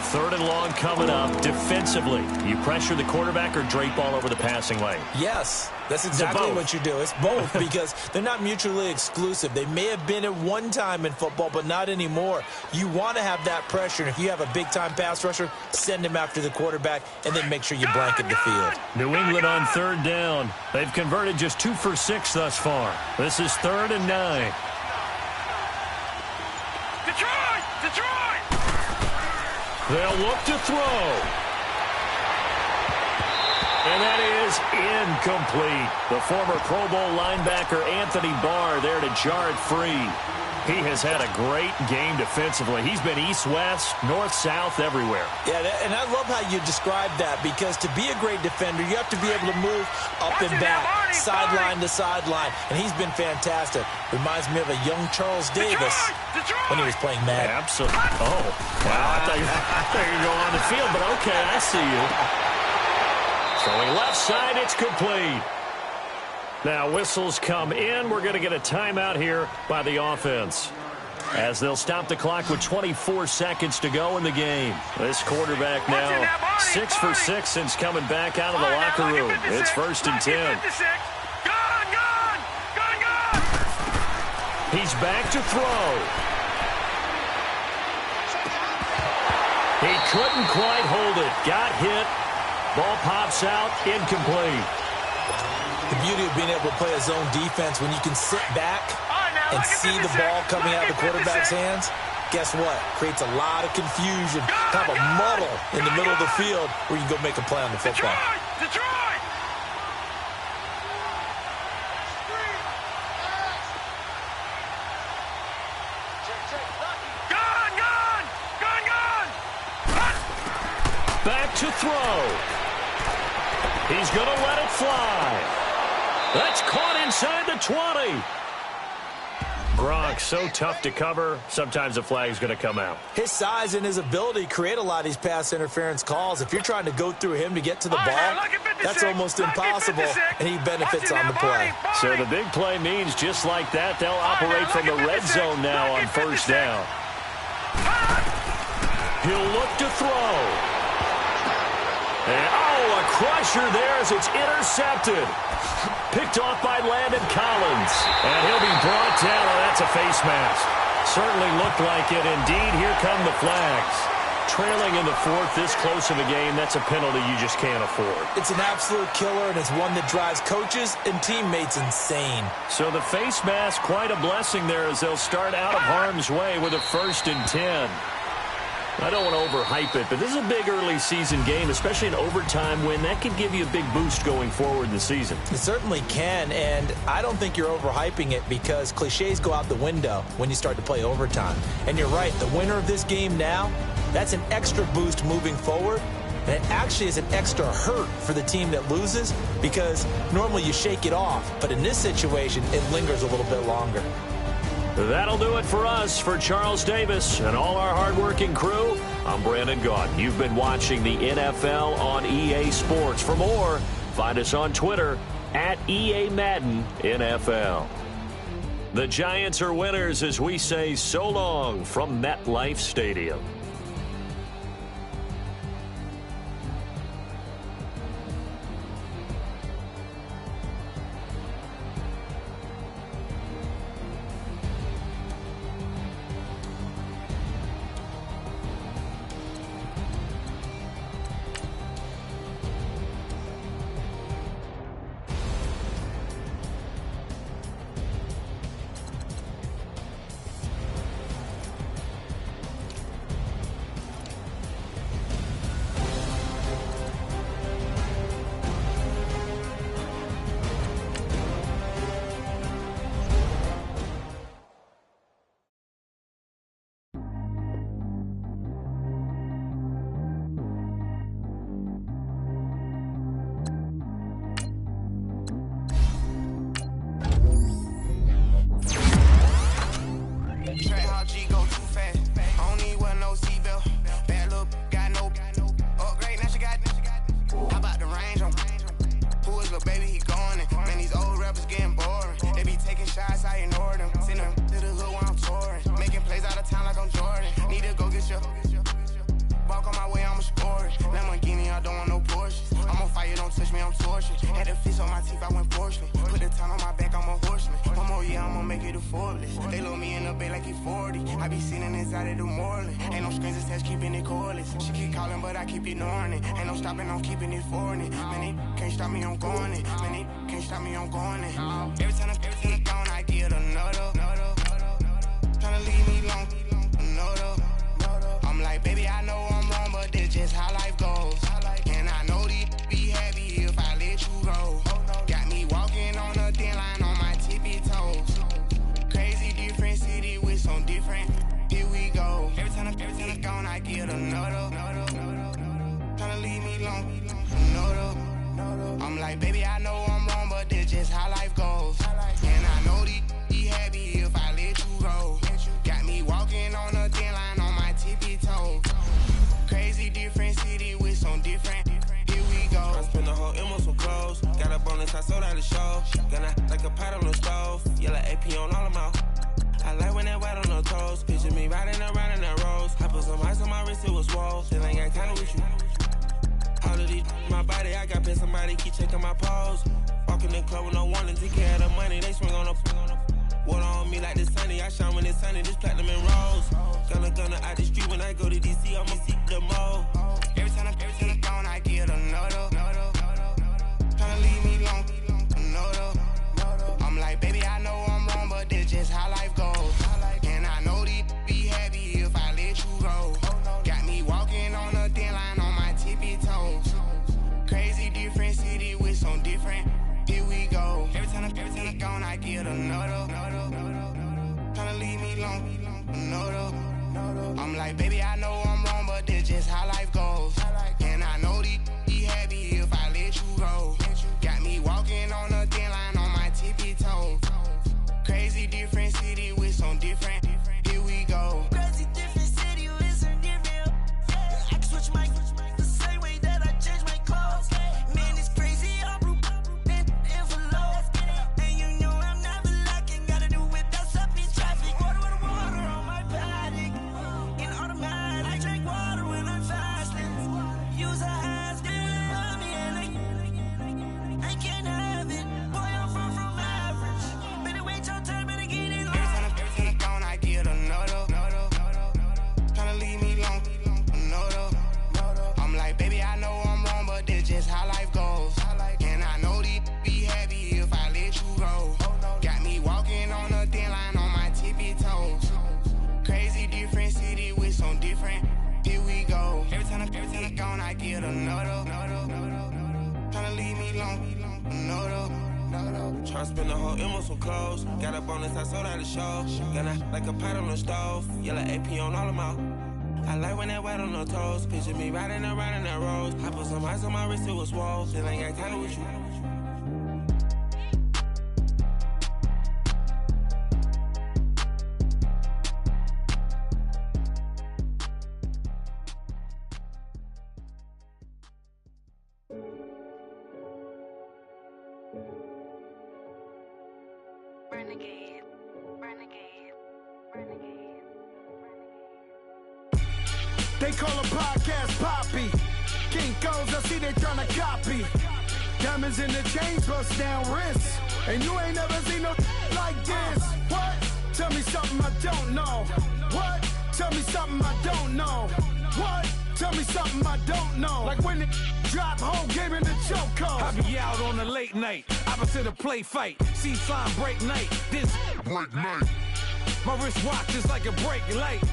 3rd and long coming up. Defensively, you pressure the quarterback or drape all over the passing lane? Yes, that's exactly what you do. It's both, because they're not mutually exclusive. They may have been at one time in football, but not anymore. You want to have that pressure, and if you have a big-time pass rusher, send him after the quarterback, and then make sure you blanket the field. New England on 3rd down. They've converted just 2 for 6 thus far. This is 3rd and 9. Detroit! They'll look to throw. And that is incomplete. The former Pro Bowl linebacker Anthony Barr there to jar it free. He has had a great game defensively. He's been east-west, north-south, everywhere. Yeah, and I love how you describe that, because to be a great defender, you have to be able to move up and back, sideline to sideline, and he's been fantastic. Reminds me of a young Charles Davis when he was playing Madden. Absolutely. Oh, wow. I thought you were going on the field, but okay, I see you. Throwing left side, it's complete. Now whistles come in. We're going to get a timeout here by the offense, as they'll stop the clock with 24 seconds to go in the game. This quarterback now 6 for 6 since coming back out of the locker room. It's 1st and 10. He's back to throw. He couldn't quite hold it. Got hit. Ball pops out, incomplete. The beauty of being able to play a zone defense when you can sit back and see the ball coming out of the quarterback's hands, guess what? Creates a lot of confusion, kind of a muddle in the middle of the field where you can go make a play on the football. Detroit! Back to throw. He's going to let it fly. That's caught inside the 20. Gronk, so tough to cover. Sometimes the flag's going to come out. His size and his ability create a lot of these pass interference calls. If you're trying to go through him to get to the ball, that's almost impossible, and he benefits on the play. So the big play means just like that, they'll operate from the red zone now on first down. He'll look to throw. And, a crusher there as it's intercepted. Picked off by Landon Collins. And he'll be brought down. Oh, that's a face mask. Certainly looked like it. Indeed, here come the flags. Trailing in the fourth, this close of a game, that's a penalty you just can't afford. It's an absolute killer, and it's one that drives coaches and teammates insane. So the face mask, quite a blessing there as they'll start out of harm's way with a 1st and 10. I don't want to overhype it, but this is a big early season game, especially an overtime win. That could give you a big boost going forward in the season. It certainly can, and I don't think you're overhyping it because cliches go out the window when you start to play overtime. And you're right, the winner of this game now, that's an extra boost moving forward, and it actually is an extra hurt for the team that loses because normally you shake it off, but in this situation, it lingers a little bit longer. That'll do it for us. For Charles Davis and all our hardworking crew, I'm Brandon Gaudin. You've been watching the NFL on EA Sports. For more, find us on Twitter at EA Madden NFL. The Giants are winners as we say so long from MetLife Stadium. Water on me like the sunny, I shine when it's sunny, this platinum and rose. Gonna out the street when I go to DC, I'ma seek the mo. Every time I'm gone, I get another. Tryna leave me alone, another. I'm like, baby, I know I'm wrong, but this just how life goes. And I know these be happy if I let you go. Got me walking on a thin line on my tippy toes. Crazy different city with some different, here we go. Every time I'm gone, I get another. Tryna leave me alone, another. I'm like, baby, I know I'm wrong, but this just how life goes. And I know these be happy if I let you go. Got me walking on a thin line on my tippy toes. Crazy different city with some different, here we go. Crazy different city with some different. I can switch my the same way that I change my clothes. Man, it's crazy, I'm envelope. And you know I'm never lacking, gotta do it, that's up in traffic. Water on my paddock, in automatic. I drink water when I'm fasting. Use a has on me and I can't have it. Boy, I'm from average. Better wait your turn, better get in line. Every time I'm gone, I get another. Tryna leave me alone, another. I'm like, baby, I know I'm wrong, but this just how life goes. And I know these be happy if I let you go. Got me walking on a thin line on my tippy toes. Crazy different city with some different, here we go. Every time I'm gone, I get another. Tryna leave me alone, another. Tryna spend the whole emo some clothes. Got a bonus, I sold out the show. Got like a pot on the stove. Yellow AP on all of them. I like when that wet on the toes. Picture me riding around in that rose. I put some ice on my wrist, it was swole. Still ain't got time with you. Renegade, renegade, renegade, They call a podcast Poppy. Kinkos, I see they tryna copy. Diamonds in the chains, bust down wrists. And you ain't never seen no like this. What? Tell me something I don't know. What? Tell me something I don't know. What? Tell me something I don't know. Like when it drop, whole game in the chokehold. I be out on a late night, opposite a play fight. See sign break night, this break night. My wristwatch is like a brake light.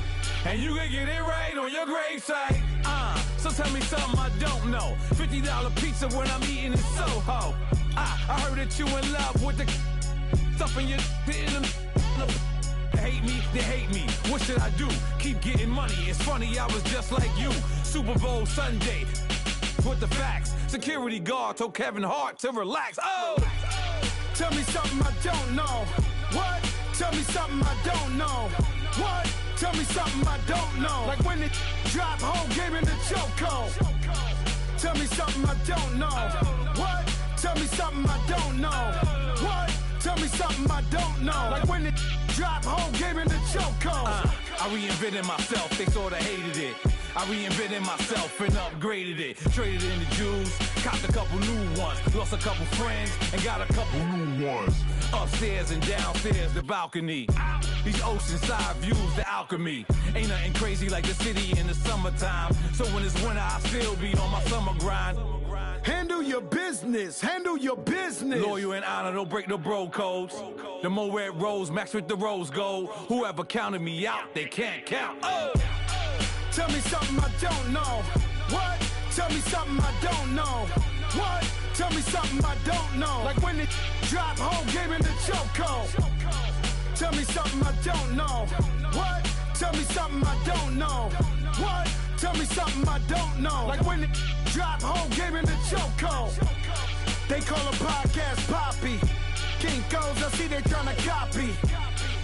And you can get it right on your gravesite. So tell me something I don't know. $50 pizza when I'm eating in Soho. I heard that you in love with the stuff in your hate me, they hate me. What should I do? Keep getting money. It's funny, I was just like you. Super Bowl Sunday. With the facts. Security guard told Kevin Hart to relax. Oh! Tell me something I don't know. What? Tell me something I don't know. What? Tell me something I don't know. Like when it drop, whole game in the chokehold. Tell me something I don't know. What? Tell me something I don't know. What? Tell me something I don't know. Like when it drop, whole game in the chokehold. I reinvented myself, they sorta hated it. I reinvented myself and upgraded it. Traded in the Jews, copped a couple new ones. Lost a couple friends and got a couple new ones. Upstairs and downstairs, the balcony. These oceanside views, the alchemy. Ain't nothing crazy like the city in the summertime. So when it's winter, I still be on my summer grind. Handle your business, handle your business. Loyal and honor, don't break no bro codes. The more red rose, max with the rose gold. Whoever counted me out, they can't count. Oh! Tell me something I don't know. What? Tell me something I don't know. What? Tell me something I don't know. Like when it drop, whole game in the chokehold. Tell me something I don't know. What? Tell me something I don't know. What? Tell me something I don't know. Like when it drop, whole game in the chokehold. They call a podcast Poppy. Kinkos, I see they tryna copy.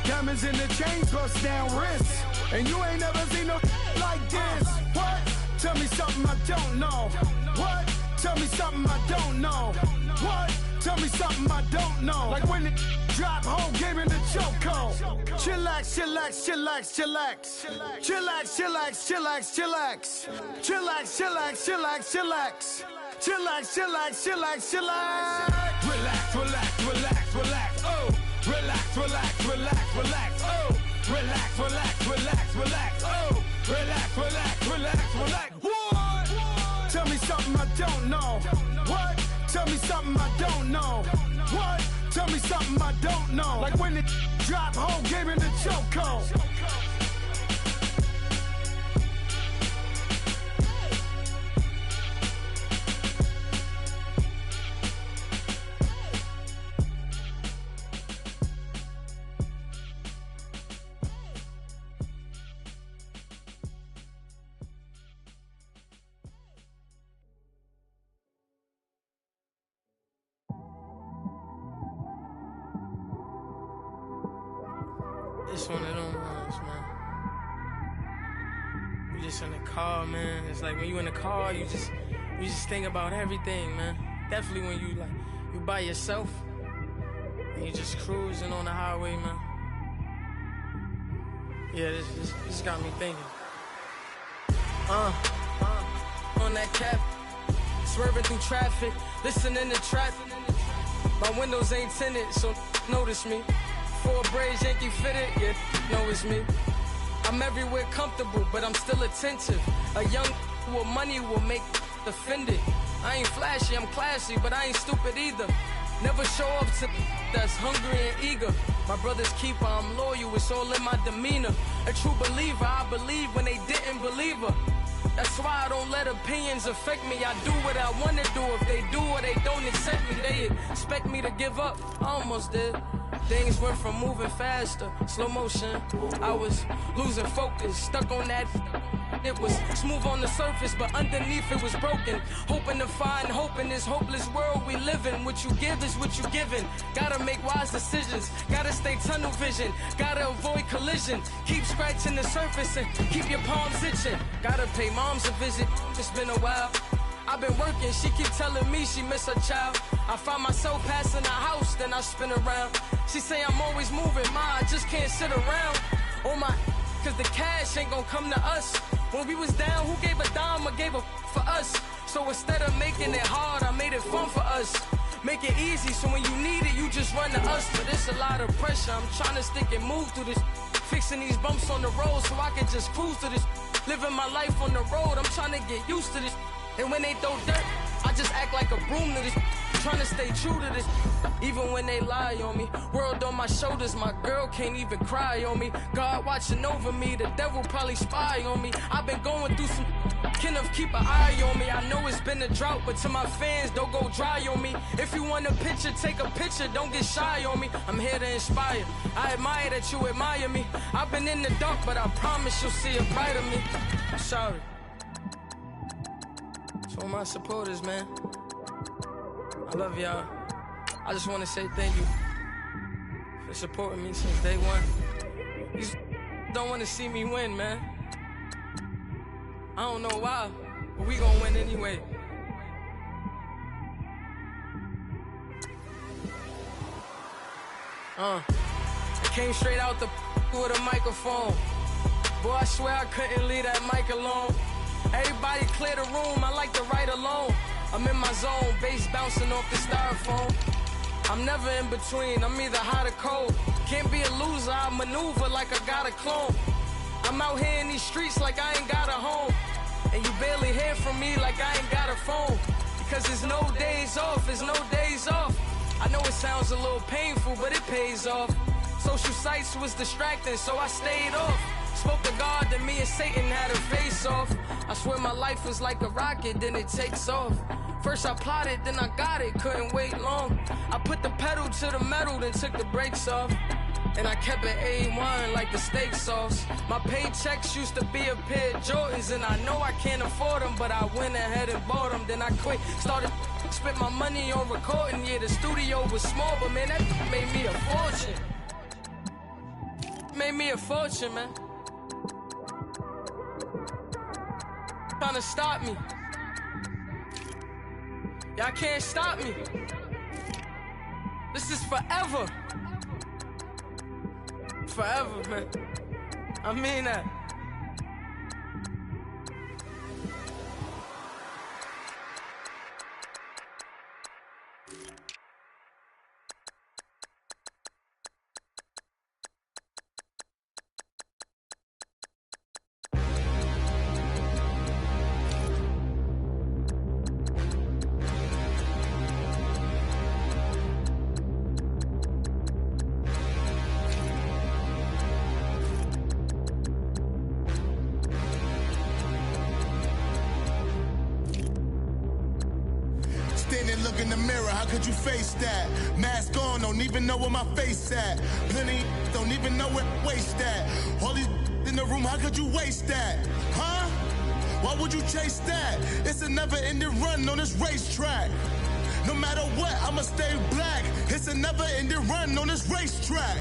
Diamonds in the chains, bust down wrists. And you ain't never seen no like this. What? Tell me something I don't know. What? Tell me something I don't know. What? Tell me something I don't know. Like when it drop, whole game in the chokehold. Chillax, chillax, chillax, chillax. Chillax, chillax, chillax, chillax. Chillax, chillax, chillax, chillax. Chillax, chillax, chillax, chillax. Relax, relax, relax, relax. Oh! Relax, relax, relax, relax, oh. Relax, relax, relax, relax, oh. Relax, relax, relax, relax. What? Tell me something I don't know. What? Tell me something I don't know. What? Tell me something I don't know. Like when it drop, whole game in the chokehold. It's one of them ones, man. You just in the car, man. It's like when you in the car, you just think about everything, man. Definitely when you by yourself and you just cruising on the highway, man. Yeah, this got me thinking. On that cap, swerving through traffic, listening to traffic. My windows ain't tinted, so notice me. 4 braids, Yankee fitted, yeah, know it's me. I'm everywhere comfortable, but I'm still attentive. A young with money will make offended. I ain't flashy, I'm classy, but I ain't stupid either. Never show up to that's hungry and eager. My brother's keeper, I'm loyal, it's all in my demeanor. A true believer, I believe when they didn't believe her. That's why I don't let opinions affect me. I do what I want to do. If they do or they don't accept me, they expect me to give up. I almost did. Things went from moving faster, slow motion. I was losing focus, stuck on that. It was smooth on the surface, but underneath it was broken. Hoping to find hope in this hopeless world we live in. What you give is what you given. Gotta make wise decisions. Gotta stay tunnel vision. Gotta avoid collision. Keep scratching the surface and keep your palms itching. Gotta pay moms a visit. It's been a while. I've been working, she keep telling me she miss her child. I find myself passing the house, then I spin around. She say I'm always moving, ma, I just can't sit around. Oh my, cause the cash ain't gonna come to us. When we was down, who gave a dime or gave a for us? So instead of making it hard, I made it fun for us. Make it easy, so when you need it, you just run to us. But it's a lot of pressure, I'm trying to stick and move through this. Fixing these bumps on the road so I can just cruise to this. Living my life on the road, I'm trying to get used to this. And when they throw dirt, I just act like a broom to this. Trying to stay true to this. Even when they lie on me. World on my shoulders, my girl can't even cry on me. God watching over me, the devil probably spy on me. I've been going through some, can of keep an eye on me. I know it's been a drought, but to my fans, don't go dry on me. If you want a picture, take a picture, don't get shy on me. I'm here to inspire. I admire that you admire me. I've been in the dark, but I promise you'll see a brighter me. I'm sorry. To all my supporters, man, I love y'all. I just want to say thank you for supporting me since day one. You don't want to see me win, man. I don't know why, but we gonna win anyway. I came straight out the with a microphone. Boy, I swear I couldn't leave that mic alone. Everybody clear the room, I like to write alone. I'm in my zone, bass bouncing off the styrofoam. I'm never in between, I'm either hot or cold. Can't be a loser, I maneuver like I got a clone. I'm out here in these streets like I ain't got a home. And you barely hear from me like I ain't got a phone. Because there's no days off, there's no days off. I know it sounds a little painful, but it pays off. Social sites was distracting, so I stayed off. Spoke to God, then me and Satan had a face off. I swear my life was like a rocket, then it takes off. First I plotted, then I got it, couldn't wait long. I put the pedal to the metal, then took the brakes off. And I kept it A1 like the steak sauce. My paychecks used to be a pair of Jordans, and I know I can't afford them, but I went ahead and bought them. Then I quit, started spent my money on recording. Yeah, the studio was small, but man, that made me a fortune. Made me a fortune, man. Trying to stop me. Y'all can't stop me. This is forever. Forever, man. I mean that. and look in the mirror, how could you face that? Mask on, don't even know where my face at. Plenty don't even know where waist at. All these in the room, how could you waste that? Huh? Why would you chase that? It's a never-ending run on this racetrack. No matter what, I'ma stay black. It's a never-ending run on this racetrack.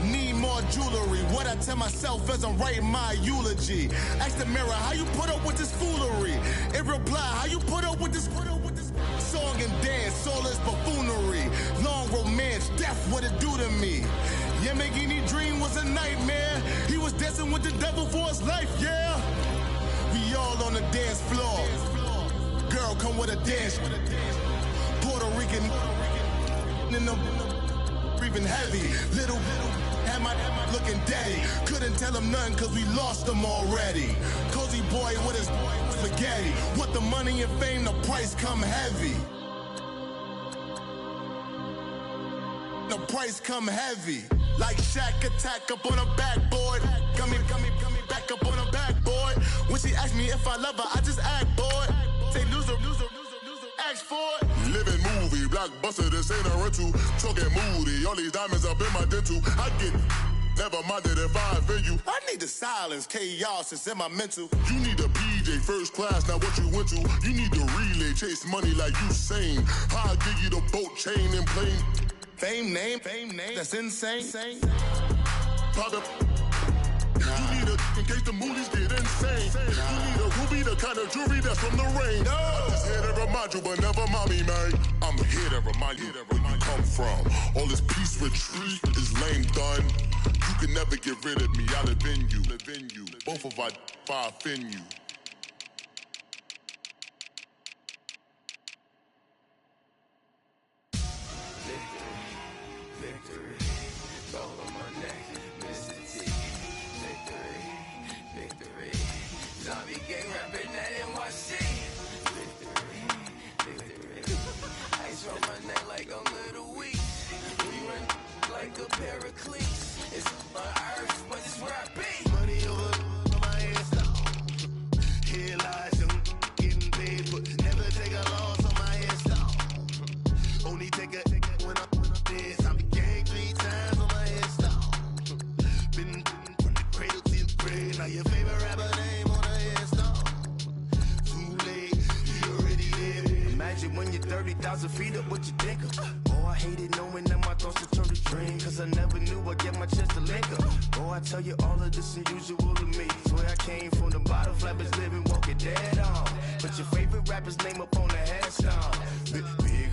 Need more jewelry. What I tell myself as I'm writing my eulogy. Ask the mirror, how you put up with this foolery? It reply, how you put up with this song and dance, all this buffoonery. Long romance, death, what it do to me? Yeah, making me dream was a nightmare. He was dancing with the devil for his life, yeah. We all on the dance floor. Girl, come with a dance. Puerto Rican in the breathing heavy. Little had my looking daddy. Couldn't tell him nothing cause we lost him already. Cozy boy with his spaghetti. With the money and fame, the price come heavy. The price come heavy. Like Shaq attack up on a backboard. Come back up on a backboard. When she asked me if I love her, I just act bored. Say loser, ask for it. Living movie, blockbuster, this ain't a rental. Talking moody, all these diamonds up in my dental. I get never minded if I offend you. I need the silence, chaos is in my mental. You need a PJ first class, not what you went to. You need the relay, chase money like you sane. I'll give you the boat chain and plane. Fame name, that's insane. Private. You need a in case the movies get insane. You need a ruby, the kind of jewelry that's from the rain. I'm just here to remind you, but never mind me, man. I'm here to remind you where you come from. All this peace retreat is lame done. You can never get rid of me. I live in you. Both of our offend you. It's my earth, but it's where I be. Money over my head, stop. Here lies young, getting paid, but never take a loss on my head, stop. Only take a when I'm dead. I be gang 3 times on my head, stop. Been from the cradle to the grave. Now your favorite rapper name on the head, stop. Too late, you already there. Imagine when you're 30,000 feet up, what you think of? Oh, I hated knowing that my thoughts would turn to dream. Cause I never knew I'd get my chest to link up. Oh, I tell you all of this unusual to me. Swear I came from the bottom, flappers living, walking dead on. Put your favorite rapper's name up on the headstone. Big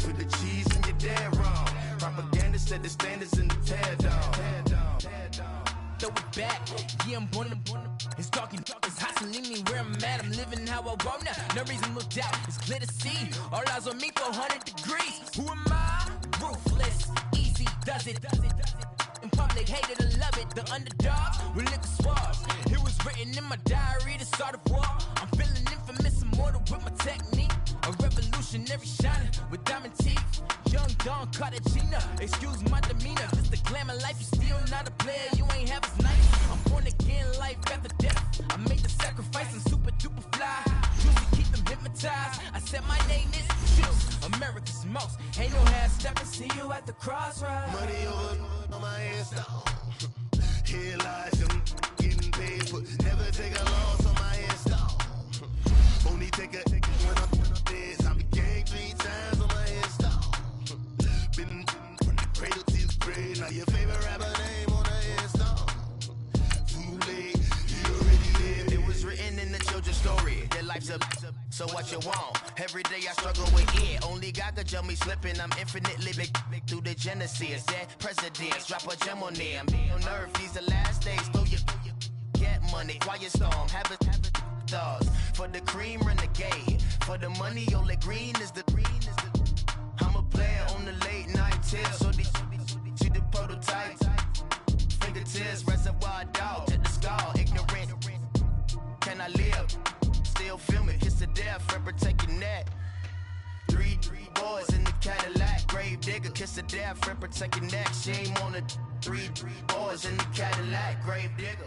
with the cheese and you're dead wrong. Propaganda set the standards in the tear down. Throw it back, yeah, I'm born to it's talking, it's hot, so leave me where I'm at. I'm living how I want now, no reason to doubt. It's clear to see, all eyes on me for 100 degrees. Who am I? Ruthless, easy, does it. In public, hate it or love it. The underdog with liquor swabs. It was written in my diary to start a war. I'm feeling infamous, immortal with my technique. A revolutionary shining with diamond teeth. Young Don Cartagena, excuse my demeanor. Just a glamour life, you still not a player. You ain't half as nice. I'm born again, life after death. I made the sacrifice and super duper fly. Used to keep them hypnotized. I said my name is Juice, America's most. Ain't no half stepping, see you at the crossroads. Money over on my head, stop. Here lies young, getting paid, but never take a loss on my head, stop. Only take a when I'm dead. I be gang 3 times on my head, stop. Been from the cradle to the grave. Now your favorite rapper name on the head, stop. Too late, you already lived. It was written in the children's story. Their life's a so what you want? Every day I struggle with it. Only God could jump me slipping. I'm infinitely big through the genesis. Dead presidents, drop a gem on them. On earth, these the last days. Throw your get money, quiet storm. Have a thoughts for the cream renegade. For the money, only green is the. I'm a player on the late night tip. So these the prototype. Fingertips, reservoir dog to the skull. Ignorant. Can I live? Still film it, kiss the death, forever take your neck. 3 boys in the Cadillac, grave digger, kiss the death, forever take your neck. Shame on the 3 boys in the Cadillac, grave digger.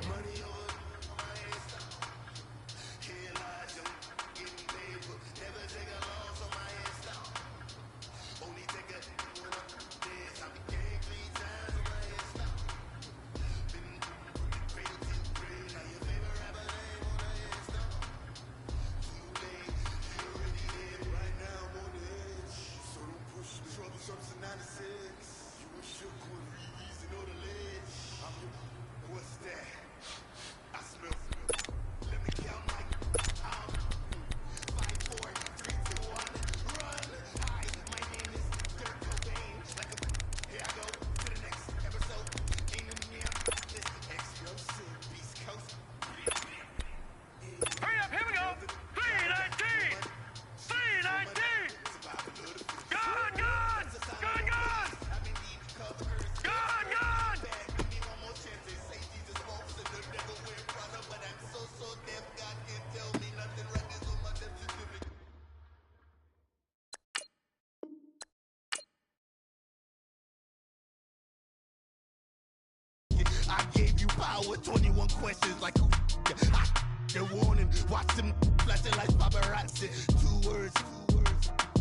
gave you power, 21 questions like who the warning, watch them flashing like paparazzi. 2 words,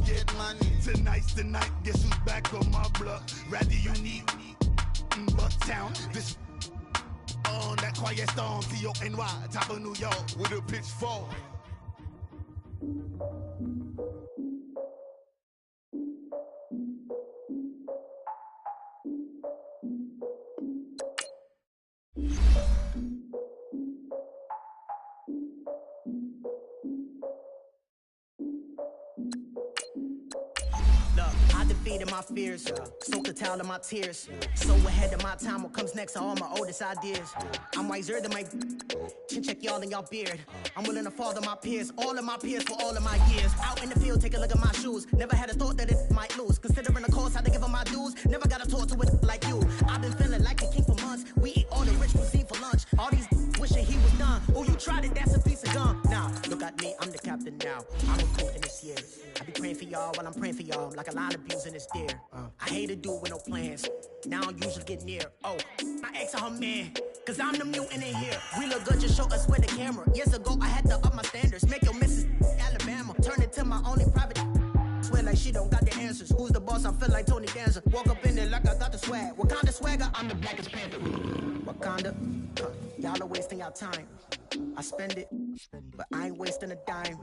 get money. Tonight's the night, guess who's back on my block? Rather unique, Bucktown. This on that quiet storm, T-O-N-Y, top of New York with a pitchfork. I defeated my fears, soaked a towel in my tears. So ahead of my time, what comes next are all my oldest ideas. I'm wiser than my chin check y'all in y'all beard. I'm willing to father my peers, all of my peers for all of my years. Out in the field, take a look at my shoes. Never had a thought that it might lose. Considering the cost, how to give them my dues. Never got a talk to it like you. I've been feeling like a king for months. We eat all the rich cuisine for lunch. All these wishing he was done. Oh, you tried it, that's a piece of gum. Now, look at me, I'm the captain now. I'm recruiting this year. I be praying for y'all while I'm praying for y'all. Like a line of abusing this deer. I hate a dude with no plans. Now I usually get near. Oh, I ex her man. Cause I'm the mutant in here. We look good, just show us where the camera. Years ago, I had to up my standards. Make your missus Alabama. Turn it to my only private. Swear like she don't got the answers. Who's the boss? I feel like Tony Danza. Walk up in there like I got the swag. Wakanda swagger, I'm the blackest panther. Wakanda, y'all are wasting your time. I spend it, but I ain't wasting a dime.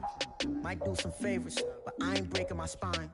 Might do some favors, but I ain't breaking my spine.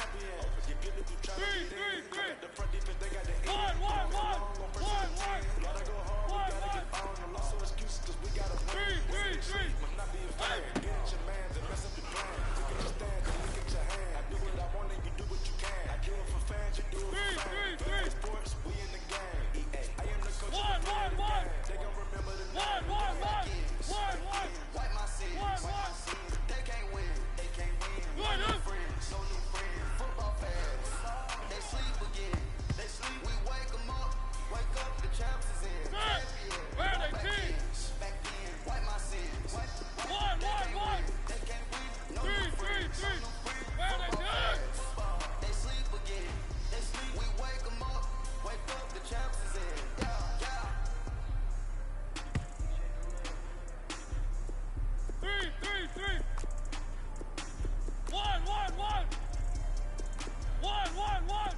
champion. You feel if you try to get in. The front defense, they got the end. Gotta go hard, we gotta get on. No loss or excuses, cause we gotta win. When not being fair, get at your man, then mess up your plan. Look at your stand, then look at your hand. I do what I want and you do what you can. I do it for fans, you do it for fans. Sports, we in the game. EA, I am the coach. They gon' remember the name. Wipe my sins. They can't win. No friends, so new friends. Football fans, they sleep again. They sleep. We wake them up. Wake up, the champs is in. Where are they kids? Back in. Wipe my sins. They can't win. No new friends. Where are they kids? They sleep again. They sleep. We wake them up. Wake up, the champs is in. Yeah. 3. 1.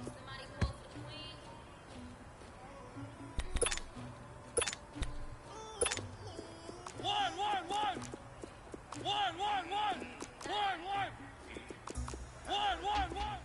Somebody call for the queen. One.